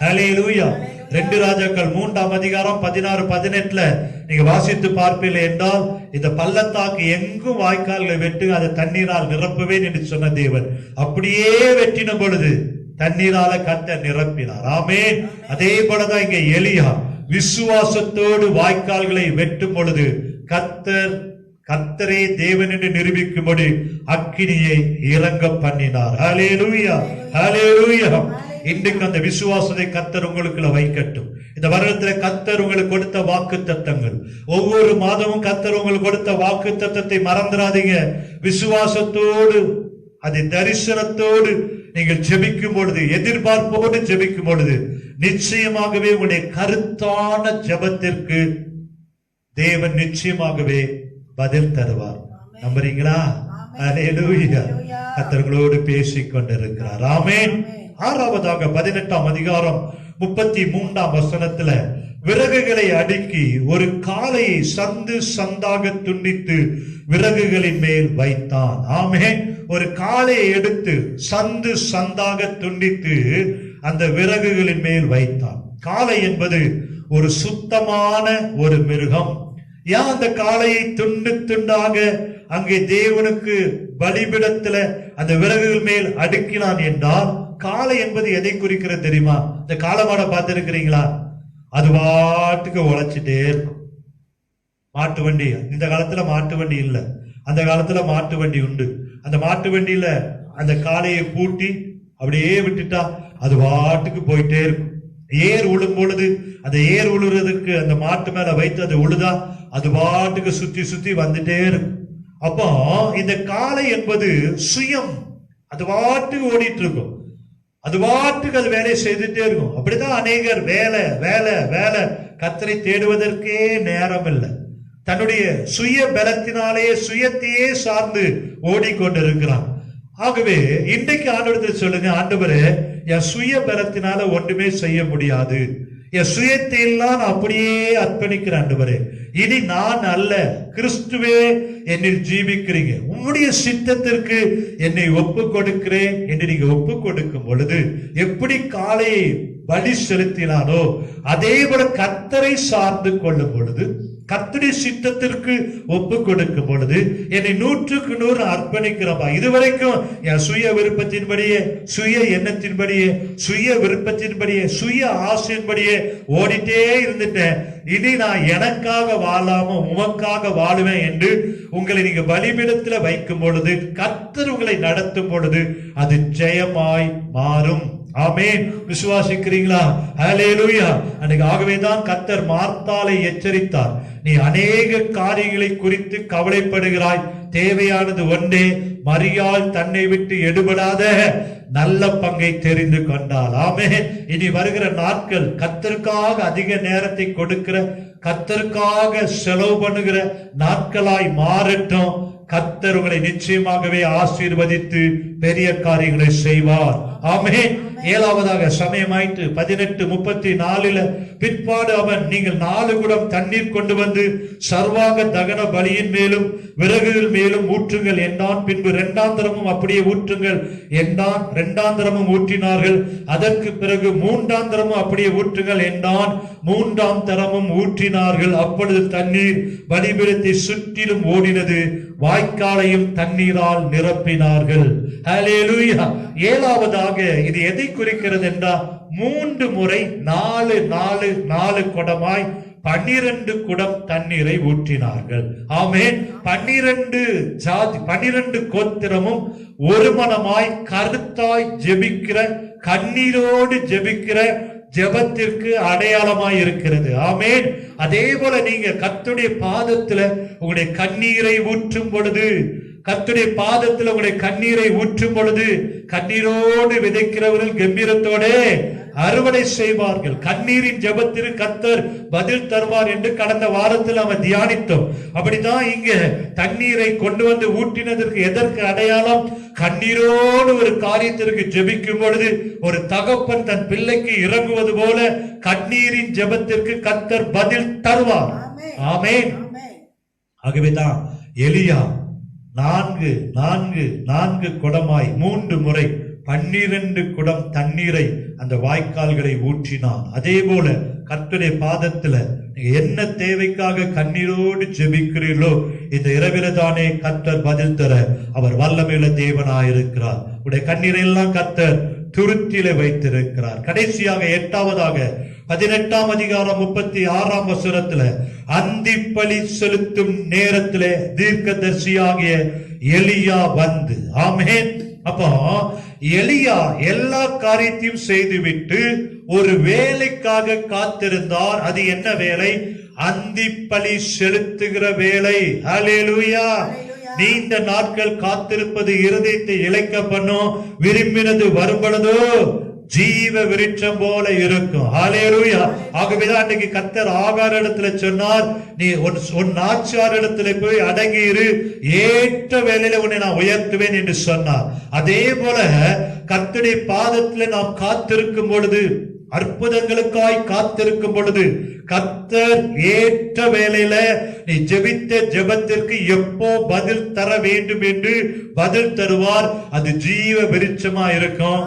Speaker 1: ஹல்லேலூயா. 2 ராஜாக்கள் 3ஆம் அதிகாரம் 16-18 நீங்க வாசித்து பார்ப்பீர்கள் என்றால், இந்த பள்ளத்தாக்கு எங்கும் வாய்க்கால்களை வெட்டு அதை தண்ணீரால் நிரப்புவேன் என்று சொன்ன தேவன் அப்படியே வெட்டின பொழுது தண்ணீரால கர்த்தர் நிரப்பினார். ஆமென். அதே போலதான் இங்க எலியா விசுவாசத்தோடு வாய்க்கால்களை வெட்டும் பொழுது கர்த்தரே தேவன் என்று நிரூபிக்கும்படி அக்கினியை இறங்க பண்ணினார். ஹல்லேலூயா. ஹல்லேலூயா. இன்றைக்கு அந்த விசுவாசத்தை கர்த்தர் உங்களுக்குள்ள வைக்கட்டும். இந்த வருடத்தில் கர்த்தர் உங்களுக்கு கொடுத்த வாக்கு தத்தங்கள், ஒவ்வொரு மாதமும் கர்த்தர் உங்களுக்கு கொடுத்த வாக்கு தத்தத்தை மறந்துடாதீங்க. விசுவாசத்தோடு அதை தரிசனத்தோடு நீங்கள் ஜெபிக்கும் பொழுது, எதிர்பார்ப்போடு ஜெபிக்கும் பொழுது நிச்சயமாகவே உங்களுடைய கருத்தான ஜெபத்திற்கு தேவன் நிச்சயமாகவே பதில் தருவார். நம்புறீங்களா? ஹல்லேலூயா. கர்த்தர்களோடு பேசிக் கொண்டிருக்கிறார். ஆமென். 6ஆவதாக 18ஆம் அதிகாரம் 33ஆம் வசனத்துல விறகுகளை அடுக்கி ஒரு காளையை சந்து சந்தாக துண்டித்து விறகுகளின் மேல் வைத்தான். ஆமென். ஒரு காளையை எடுத்து சந்து சந்தாக துண்டித்து அந்த விறகுகளின் மேல் வைத்தான். காளை என்பது ஒரு சுத்தமான ஒரு மிருகம். ஏன் அந்த காளையை துண்டு துண்டாக அங்கே தேவனுக்கு பலிபீடத்துல அந்த விறகுகள் மேல் அடுக்கினான் என்றால், காளை என்பது எதை குறிக்கிறது தெரியுமா? இந்த காளமாட பார்த்திருக்கிறீங்களா? அது பாட்டுக்கு உழைச்சிட்டே இருக்கும். மாட்டு வண்டி, இந்த காலத்துல மாட்டு வண்டி இல்ல, அந்த காலத்துல மாட்டு வண்டி உண்டு. அந்த மாட்டு வண்டியில அந்த காளையை பூட்டி அப்படியே விட்டுட்டா அது பாட்டுக்கு போயிட்டே இருக்கும். ஏர் உழும் பொழுது அந்த ஏர் உழுறதுக்கு அந்த மாட்டு மேல வைத்து அது உழுதா அது பாட்டுக்கு சுத்தி சுத்தி வந்துட்டே இருக்கும். அப்போ இந்த காளை என்பது சுயம், அது பாட்டுக்கு ஓடிட்டு இருக்கும், அது பாட்டுக்கு அது வேலையை செய்துட்டே இருக்கும். அப்படிதான் அநேகர் வேலை வேலை வேலை, கர்த்தரை தேடுவதற்கே நேரம் இல்லை. தன்னுடைய சுய பலத்தினாலே சுயத்தையே சார்ந்து ஓடிக்கொண்டிருக்கிறான். ஆகவே இன்றைக்கு ஆண்டவரத்தில் சொல்லுங்க, ஆண்டவரே என் சுய பலத்தினால ஒன்றுமே செய்ய முடியாது, என் சுயத்தை எல்லாம் நான் அப்படியே அர்ப்பணிக்கிறேன் ஆண்டவரே. இனி நான் அல்ல, கிறிஸ்துவே என்னில் ஜீவிக்கிறீங்க. உம்முடைய சித்தத்திற்கு என்னை ஒப்பு கொடுக்கிறேன் என்று நீங்க ஒப்பு கொடுக்கும் பொழுது, எப்படி காளையை பலி செலுத்தினானோ அதே போல கர்த்தரை சார்ந்து கொள்ளும் பொழுது, கர்த்தருடைய சித்தத்திற்கு ஒப்பு கொடுக்கும் பொழுது, என்னை 100% அர்ப்பணிக்கிறப்பா. இதுவரைக்கும் என் சுய விருப்பத்தின்படியே, சுய எண்ணத்தின்படியே, சுய விருப்பத்தின்படியே, சுய ஆசையின்படியே ஓடிட்டே இருந்துட்டேன். இனி நான் எனக்காக வாழாம உமக்காக வாழுவேன் என்று உங்களை நீங்க பலிபீடத்தில் வைக்கும் பொழுது, கர்த்தர் உங்களை நடத்தும் பொழுது அது ஜெயமாய் மாறும். ஆமென். விசுவாசிக்கிறீங்களா? ஹல்லேலூயா. ஆகவேதான் கர்த்தர் மார்த்தாளை எச்சரித்தார். நீ அநேக காரியங்களை குறித்து கவலைப்படுகிறாய், தேவையானது ஒன்றே. மரியாள் தன்னை விட்டு எடுபடாத நல்ல பங்கை தெரிந்து கொண்டாள். ஆமென். இனி வருகிற நாட்கள் கர்த்தருக்காக அதிக நேரத்தை கொடுக்கிற, கர்த்தருக்காக செலவு பண்ணுகிற நாட்களாய் மாறட்டும். கர்த்தர் உங்களை நிச்சயமாகவே ஆசீர்வதித்து பெரிய காரியங்களை செய்வார். ஆமென். ஏழாவதாக சமயமாயிட்டு 18:34 பிற்பாடு அவன், நீங்கள் 4 குடம் தண்ணீர் கொண்டு வந்து சர்வாக தகன பலியின் மேலும் விறகுகள் மேலும் ஊற்றுங்கள் என்றான். பின்பு 2ஆம் தரமும் அப்படியே ஊற்றுங்கள் என்றான். 2ஆம் தரமும் ஊற்றினார்கள். அதற்கு பிறகு 3ஆம் தரமும் அப்படியே ஊற்றுங்கள் என்றான். 3ஆம் தரமும் ஊற்றினார்கள். அப்பொழுது தண்ணீர் பலிபீடத்தை சுற்றிலும் ஓடினது, வாய்க்காலையும் தண்ணீரால் நிரப்பினார்கள். ஹல்லேலூயா. ஏழாவதாக இது எதை குறிக்கிறது என்றால், 3 முறை 4 குடமாய் 12 குடம் தண்ணீரை ஊற்றினார்கள். ஆமென். 12 ஜாதி, 12 கோத்திரமும் ஒரு மனமாய் கருத்தாய் ஜெபிக்கிற, கண்ணீரோடு ஜெபிக்கிற ஜெபத்திற்கு அடையாளமாய் இருக்கிறது. ஆமென். அதே போல நீங்க கர்த்தருடைய பாதத்துல உங்களுடைய கண்ணீரை ஊற்றும் பொழுது, கர்த்தருடைய பாதத்தில் உங்களுடைய கண்ணீரை ஊற்றும் பொழுது, கண்ணீரோடு விதைக்கிறவர்கள் கம்பீரத்தோட அறுவடை செய்வார்கள். கண்ணீரின் ஜெபத்திற்கு கர்த்தர் பதில் தருவார் என்று கடந்த வாரத்தில் அவன் தியானித்தோம். அப்படிதான் இங்க தண்ணீரை கொண்டு வந்து ஊற்றினதற்கு எதற்கு அடையாளம்? கண்ணீரோடு ஒரு காரியத்திற்கு ஜெபிக்கும் பொழுது ஒரு தகப்பன் தன் பிள்ளைக்கு இறங்குவது போல கண்ணீரின் ஜெபத்திற்கு கர்த்தர் பதில் தருவார். ஆமென். ஆகவேதான் எலியா 4 குடமாய் 3 முறை 12 குடம் தண்ணீரை அந்த வாய்க்கால்களை ஊற்றினான். அதே போல கர்த்தருடைய பாதத்துல என்ன தேவைக்காக கண்ணீரோடு ஜெபிக்கிறீர்களோ, இந்த இரவில தானே கர்த்தர் பதில் தர அவர் வல்லமையுள்ள தேவனாயிருக்கிறார். உடைய கண்ணீரை எல்லாம் கர்த்தர் துருத்தில வைத்திருக்கிறார். கடைசியாக 8ஆவதாக 18ஆம் அதிகாரம் 36ஆம் வசனத்துல, அந்திப்பலி செலுத்தும் நேரத்திலே தீர்க்கதரிசியாகிய எலியா வந்து. ஆமென். அப்போ எலியா எல்லா காரியத்தையும் செய்துவிட்டு ஒரு வேலைக்காக காத்திருந்தார். அது என்ன வேலை? அந்திப்பலி செலுத்துகிற வேலை. ஹல்லேலூயா. நீண்ட நாட்கள் காத்திருப்பது இருதயத்தை இளைக்க பண்ணும். விரும்பினது வரும்பொழுதோ ஜீவ விருட்சம் போல இருக்கும். ஹல்லேலூயா. ஆகவேதான் அன்றைக்கு கர்த்தர் ஆகார் இடத்துல சொன்னார், நீ உன் நாச்சார் இடத்துல போய் அடங்கி இரு, ஏற்ற வேளையில உன்னை நான் உயர்த்துவேன் என்று சொன்னார். அதே போல கர்த்தருடைய பாதத்துல நாம் காத்திருக்கும் பொழுது, அற்புதங்களுக்காய் காத்திருக்கும் பொழுது, கர்த்தர் ஏற்ற வேளையில நீ ஜெபித்த ஜெபத்திற்கு எப்போ பதில் தர வேண்டும் என்று பதில் தருவார். அது ஜீவ விருட்சமா இருக்கும்,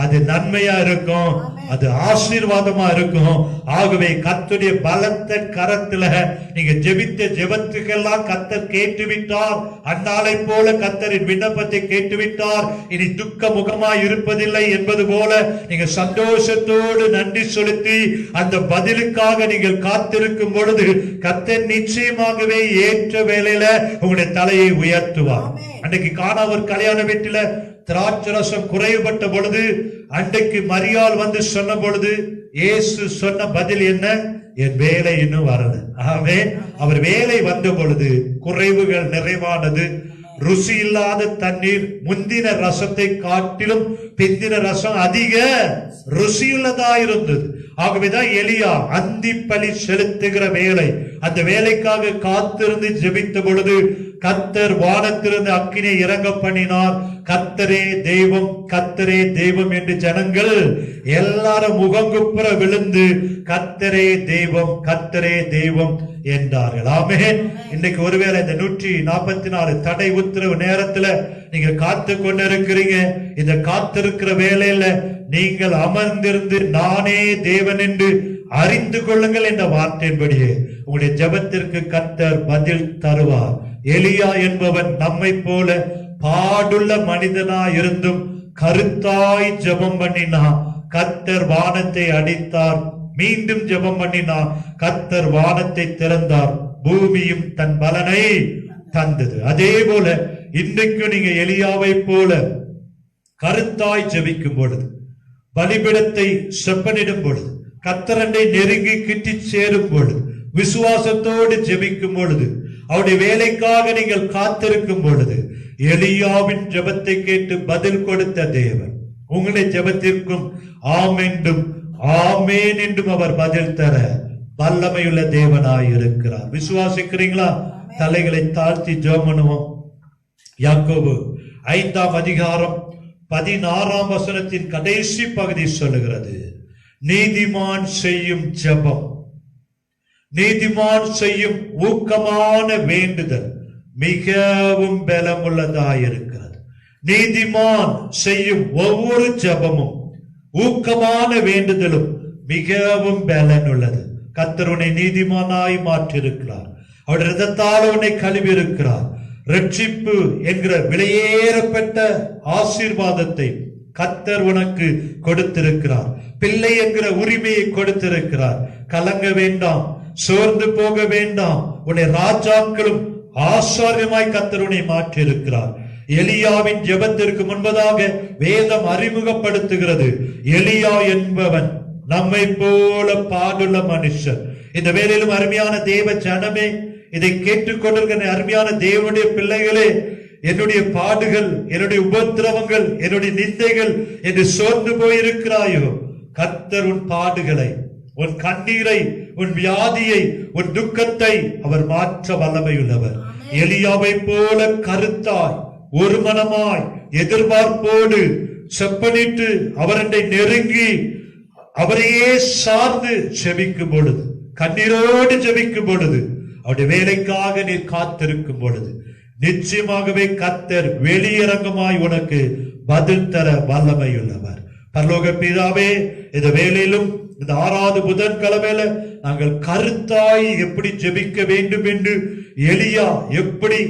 Speaker 1: அது நன்மையா இருக்கும், அது ஆசீர்வாதமா இருக்கும். ஆகவே கர்த்தருடைய பலத்த கரத்துல நீங்க ஜெபித்த ஜெபத்துக்கெல்லாம் கர்த்தர் கேட்டுவிட்டார். அந்நாளை போல கர்த்தரின் விண்ணப்பத்தை கேட்டுவிட்டார். இனி துக்க முகமாய் இருப்பதில்லை என்பது போல நீங்க சந்தோஷத்தோடு நன்றி செலுத்தி அந்த பதிலுக்காக நீங்கள் காத்திருக்கும் பொழுது கர்த்தர் நிச்சயமாகவே ஏற்ற வேளையில உங்களுடைய தலையை உயர்த்துவார். அன்றைக்கு காணாவர் கல்யாண வீட்டில திராட்சரசம் குறைவுபட்ட பொழுது, அன்றைக்கு மரியாள் வந்து சொன்ன பொழுது இயேசு சொன்ன பதில் என்ன? என் வேலை இன்னும் வரல. ஆமென். அவர் வேலை வந்த பொழுது குறைவுகள் நிறைவானது. ருசி இல்லாத தண்ணீர் முந்தின ரசத்தை காட்டிலும் பிந்தின ரசம் அதிக ருசியுள்ளதா இருந்தது. ஆகவேதான் எலியா அந்திப்பலி செலுத்துகிற வேலை, அந்த வேலைக்காக காத்திருந்து ஜெபித்த பொழுது கர்த்தர் வானத்திலிருந்து அக்கினியை இறங்க பண்ணினார். கர்த்தரே தெய்வம், கர்த்தரே தெய்வம் என்று ஜனங்கள் எல்லாரும் முகங்குப்புற விழுந்து கர்த்தரே தெய்வம், கர்த்தரே தெய்வம் என்றார்கள். ஆமென். இன்னைக்கு ஒருவேளை இந்த 144 தடை உத்தரவு நேரத்துல நீங்க காத்து கொண்டு இருக்கிறீங்க. இந்த காத்திருக்கிற வேலையில நீங்கள் அமர்ந்திருந்து நானே தேவன் என்று அறிந்து கொள்ளுங்கள் என்ற வார்த்தையின்படியே உங்களுடைய ஜெபத்திற்கு கர்த்தர் பதில் தருவார். எலியா என்பவன் நம்மை போல பாடுள்ள மனிதனாய் இருந்தும் கருத்தாய் ஜெபம் பண்ணினா கர்த்தர் வானத்தை அடித்தார். மீண்டும் ஜெபம் பண்ணினா கர்த்தர் வானத்தை திறந்தார். பூமியும் தன் பலனை தந்தது. அதே போல இன்றைக்கு நீங்க எலியாவை போல கருத்தாய் ஜெபிக்கும் பொழுது, பலிபீடத்தை செப்பனிடும் பொழுது, கர்த்தரண்டை நெருங்கி கிட்டி சேரும் பொழுது, விசுவாசத்தோடு ஜெபிக்கும் பொழுது, அவருடைய வேலைக்காக நீங்கள் காத்திருக்கும் பொழுது, எலியாவின் ஜெபத்தை கேட்டு பதில் கொடுத்த தேவன் உங்களுடைய ஜெபத்திற்கும் ஆம் என்றும் ஆமேன் என்றும் அவர் பதில் தர வல்லமையுள்ள தேவனாய் இருக்கிறார். விசுவாசிக்கிறீங்களா? தலைகளை தாழ்த்தி ஜெபம் பண்ணுவோம். யாக்கோபு 5ஆம் அதிகாரம் 16ஆம் வசனத்தின் கடைசி பகுதி சொல்லுகிறது, நீதிமான் செய்யும் ஜெபம், நீதிமான் செய்யும் ஊக்கமான வேண்டுதல் மிகவும் பலமுள்ளதாயிருக்கிறது. நீதிமான் செய்யும் ஒவ்வொரு ஜெபமும் ஊக்கமான வேண்டுதலும் மிகவும் பலனுள்ளது. கர்த்தர் உன்னை நீதிமானாய் மாற்றியிருக்கிறார். அவருடைய இரத்தத்தால் உன்னை கழுவி இருக்கிறார். ரட்சிப்பு என்கிற விலையேறப்பட்ட ஆசீர்வாதத்தை கர்த்தர் உனக்கு கொடுத்திருக்கிறார். பிள்ளை என்கிற உரிமையை கொடுத்திருக்கிறார். கலங்க வேண்டாம், சோர்ந்து போக வேண்டாம். உன்னை ராஜாக்களும் ஆசாரியமாய் கர்த்தர் உன்னை மாற்றி இருக்கிறார். எலியாவின் ஜெபத்திற்கு முன்பதாக வேதம் அறிமுகப்படுத்துகிறது, எலியா என்பவன் நம்மை போல பாடுள்ள மனுஷன். இந்த வேளையிலும் அருமையான தேவ ஜனமே, இதை கேட்டுக்கொண்டிருக்கிற அருமையான தேவனுடைய பிள்ளைகளே, என்னுடைய பாடுகள், என்னுடைய உபத்திரவங்கள், என்னுடைய நிந்தைகள் என்று சோர்ந்து போயிருக்கிறாயோ, கர்த்தர் உன் பாடுகளை, உன் கண்ணீரை, உன் வியாதியை, உன் துக்கத்தை அவர் மாற்ற வல்லமையுள்ளவர். எலியாவை போல கருத்தாய், ஒரு மனமாய், எதிர்பார்ப்போடு செப்பனிட்டு அவரை நெருங்கி அவரையே சார்ந்து ஜெபிக்கும் பொழுது, கண்ணீரோடு ஜெபிக்கும் பொழுது, அவருடைய வேலைக்காக நீர் காத்திருக்கும் பொழுது, நிச்சயமாகவே கர்த்தர் வெளியரங்கமாய் உனக்கு பதில் தர வல்லமையுள்ளவர். பரலோக பிதாவே, இந்த வேலையிலும் இந்த 6வது புதன்கிழமையில நாங்கள் கருத்தாய் எப்படி ஜெபிக்க வேண்டும் என்று எலியா எப்படி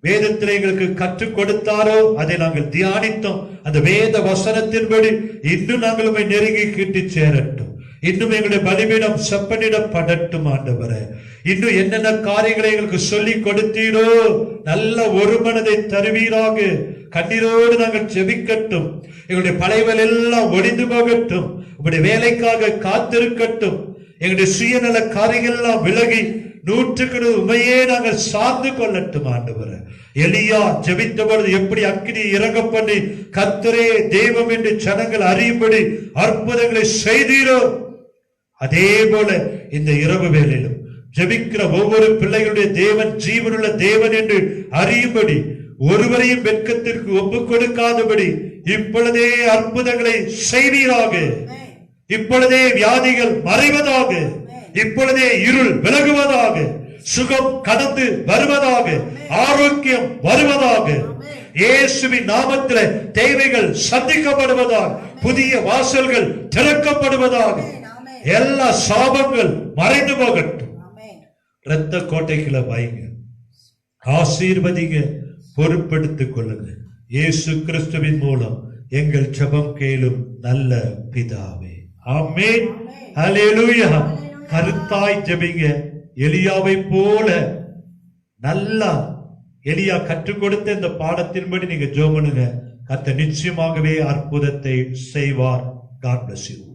Speaker 1: வேதத்தில் எங்களுக்கு கற்றுக் கொடுத்தாரோ அதை நாங்கள் தியானித்தோம். அந்த வேத வசனத்தின்படி இன்னும் நாங்கள் உம்மை நெருங்கி கிட்டி சேரட்டும். இன்னும் எங்களுடைய பலிபீடம் செப்பனிடப்படட்டும். ஆண்டவரே, இன்னும் என்னென்ன காரியங்களை எங்களுக்கு சொல்லி கொடுத்தீரோ நல்ல ஒரு மனதை தருவீராக. கண்ணீரோடு நாங்கள் ஜெபிக்கட்டும். எங்களுடைய பழையவள் எல்லாம் ஒளிந்து போகட்டும். உங்களுடைய வேலைக்காக காத்திருக்கட்டும். எங்களுடைய சுயநல காரியங்கள் எல்லாம் விலகி 100க்கு உண்மையே நாங்கள் சார்ந்து கொள்ளட்டும். ஆண்டவரே, எலியா ஜெபித்த பொழுது எப்படி அக்கினி இறங்க பண்ணி கர்த்தரே தெய்வம் என்று ஜனங்கள் அறியும்படி அற்புதங்களை செய்தீரோ, அதே போல இந்த இரவு வேளையிலும் ஜெபிக்கிற ஒவ்வொரு பிள்ளைகளுடைய தேவன் ஜீவனுள்ள தேவன் என்று அறியும்படி, ஒருவரையும் வெட்கத்திற்கு ஒப்புக் கொடுக்காதபடி இப்பொழுதே அற்புதங்களை செய்வீராக. இப்பொழுதே வியாதிகள் மறைவதாக. இப்பொழுதே இருள் விலகுவதாக. சுகம் கடந்து வருவதாக. ஆரோக்கியம் வருவதாக. இயேசுவின் நாமத்திலே தேவைகள் சந்திக்கப்படுவதாக. புதிய வாசல்கள் திறக்கப்படுவதாக. எல்லா சாபங்கள் மறைந்து போகட்டும். இரத்த கோட்டைக்குள்ள வைங்க, ஆசீர்வதிங்க, பொறுப்பெடுத்துக் கொள்ளுங்க. இயேசு கிறிஸ்துவின் மூலம் எங்கள் ஜெபம் கேளும் நல்ல பிதாவே. ஆமென். ஹல்லேலூயா. கருத்தாய் ஜெபிங்க. எலியாவை போல நல்லா எலியா கற்றுக் கொடுத்த இந்த பாடத்தின்படி நீங்க ஜெபம் பண்ணுங்க. கர்த்தர் நிச்சயமாகவே அற்புதத்தை செய்வார். God bless you.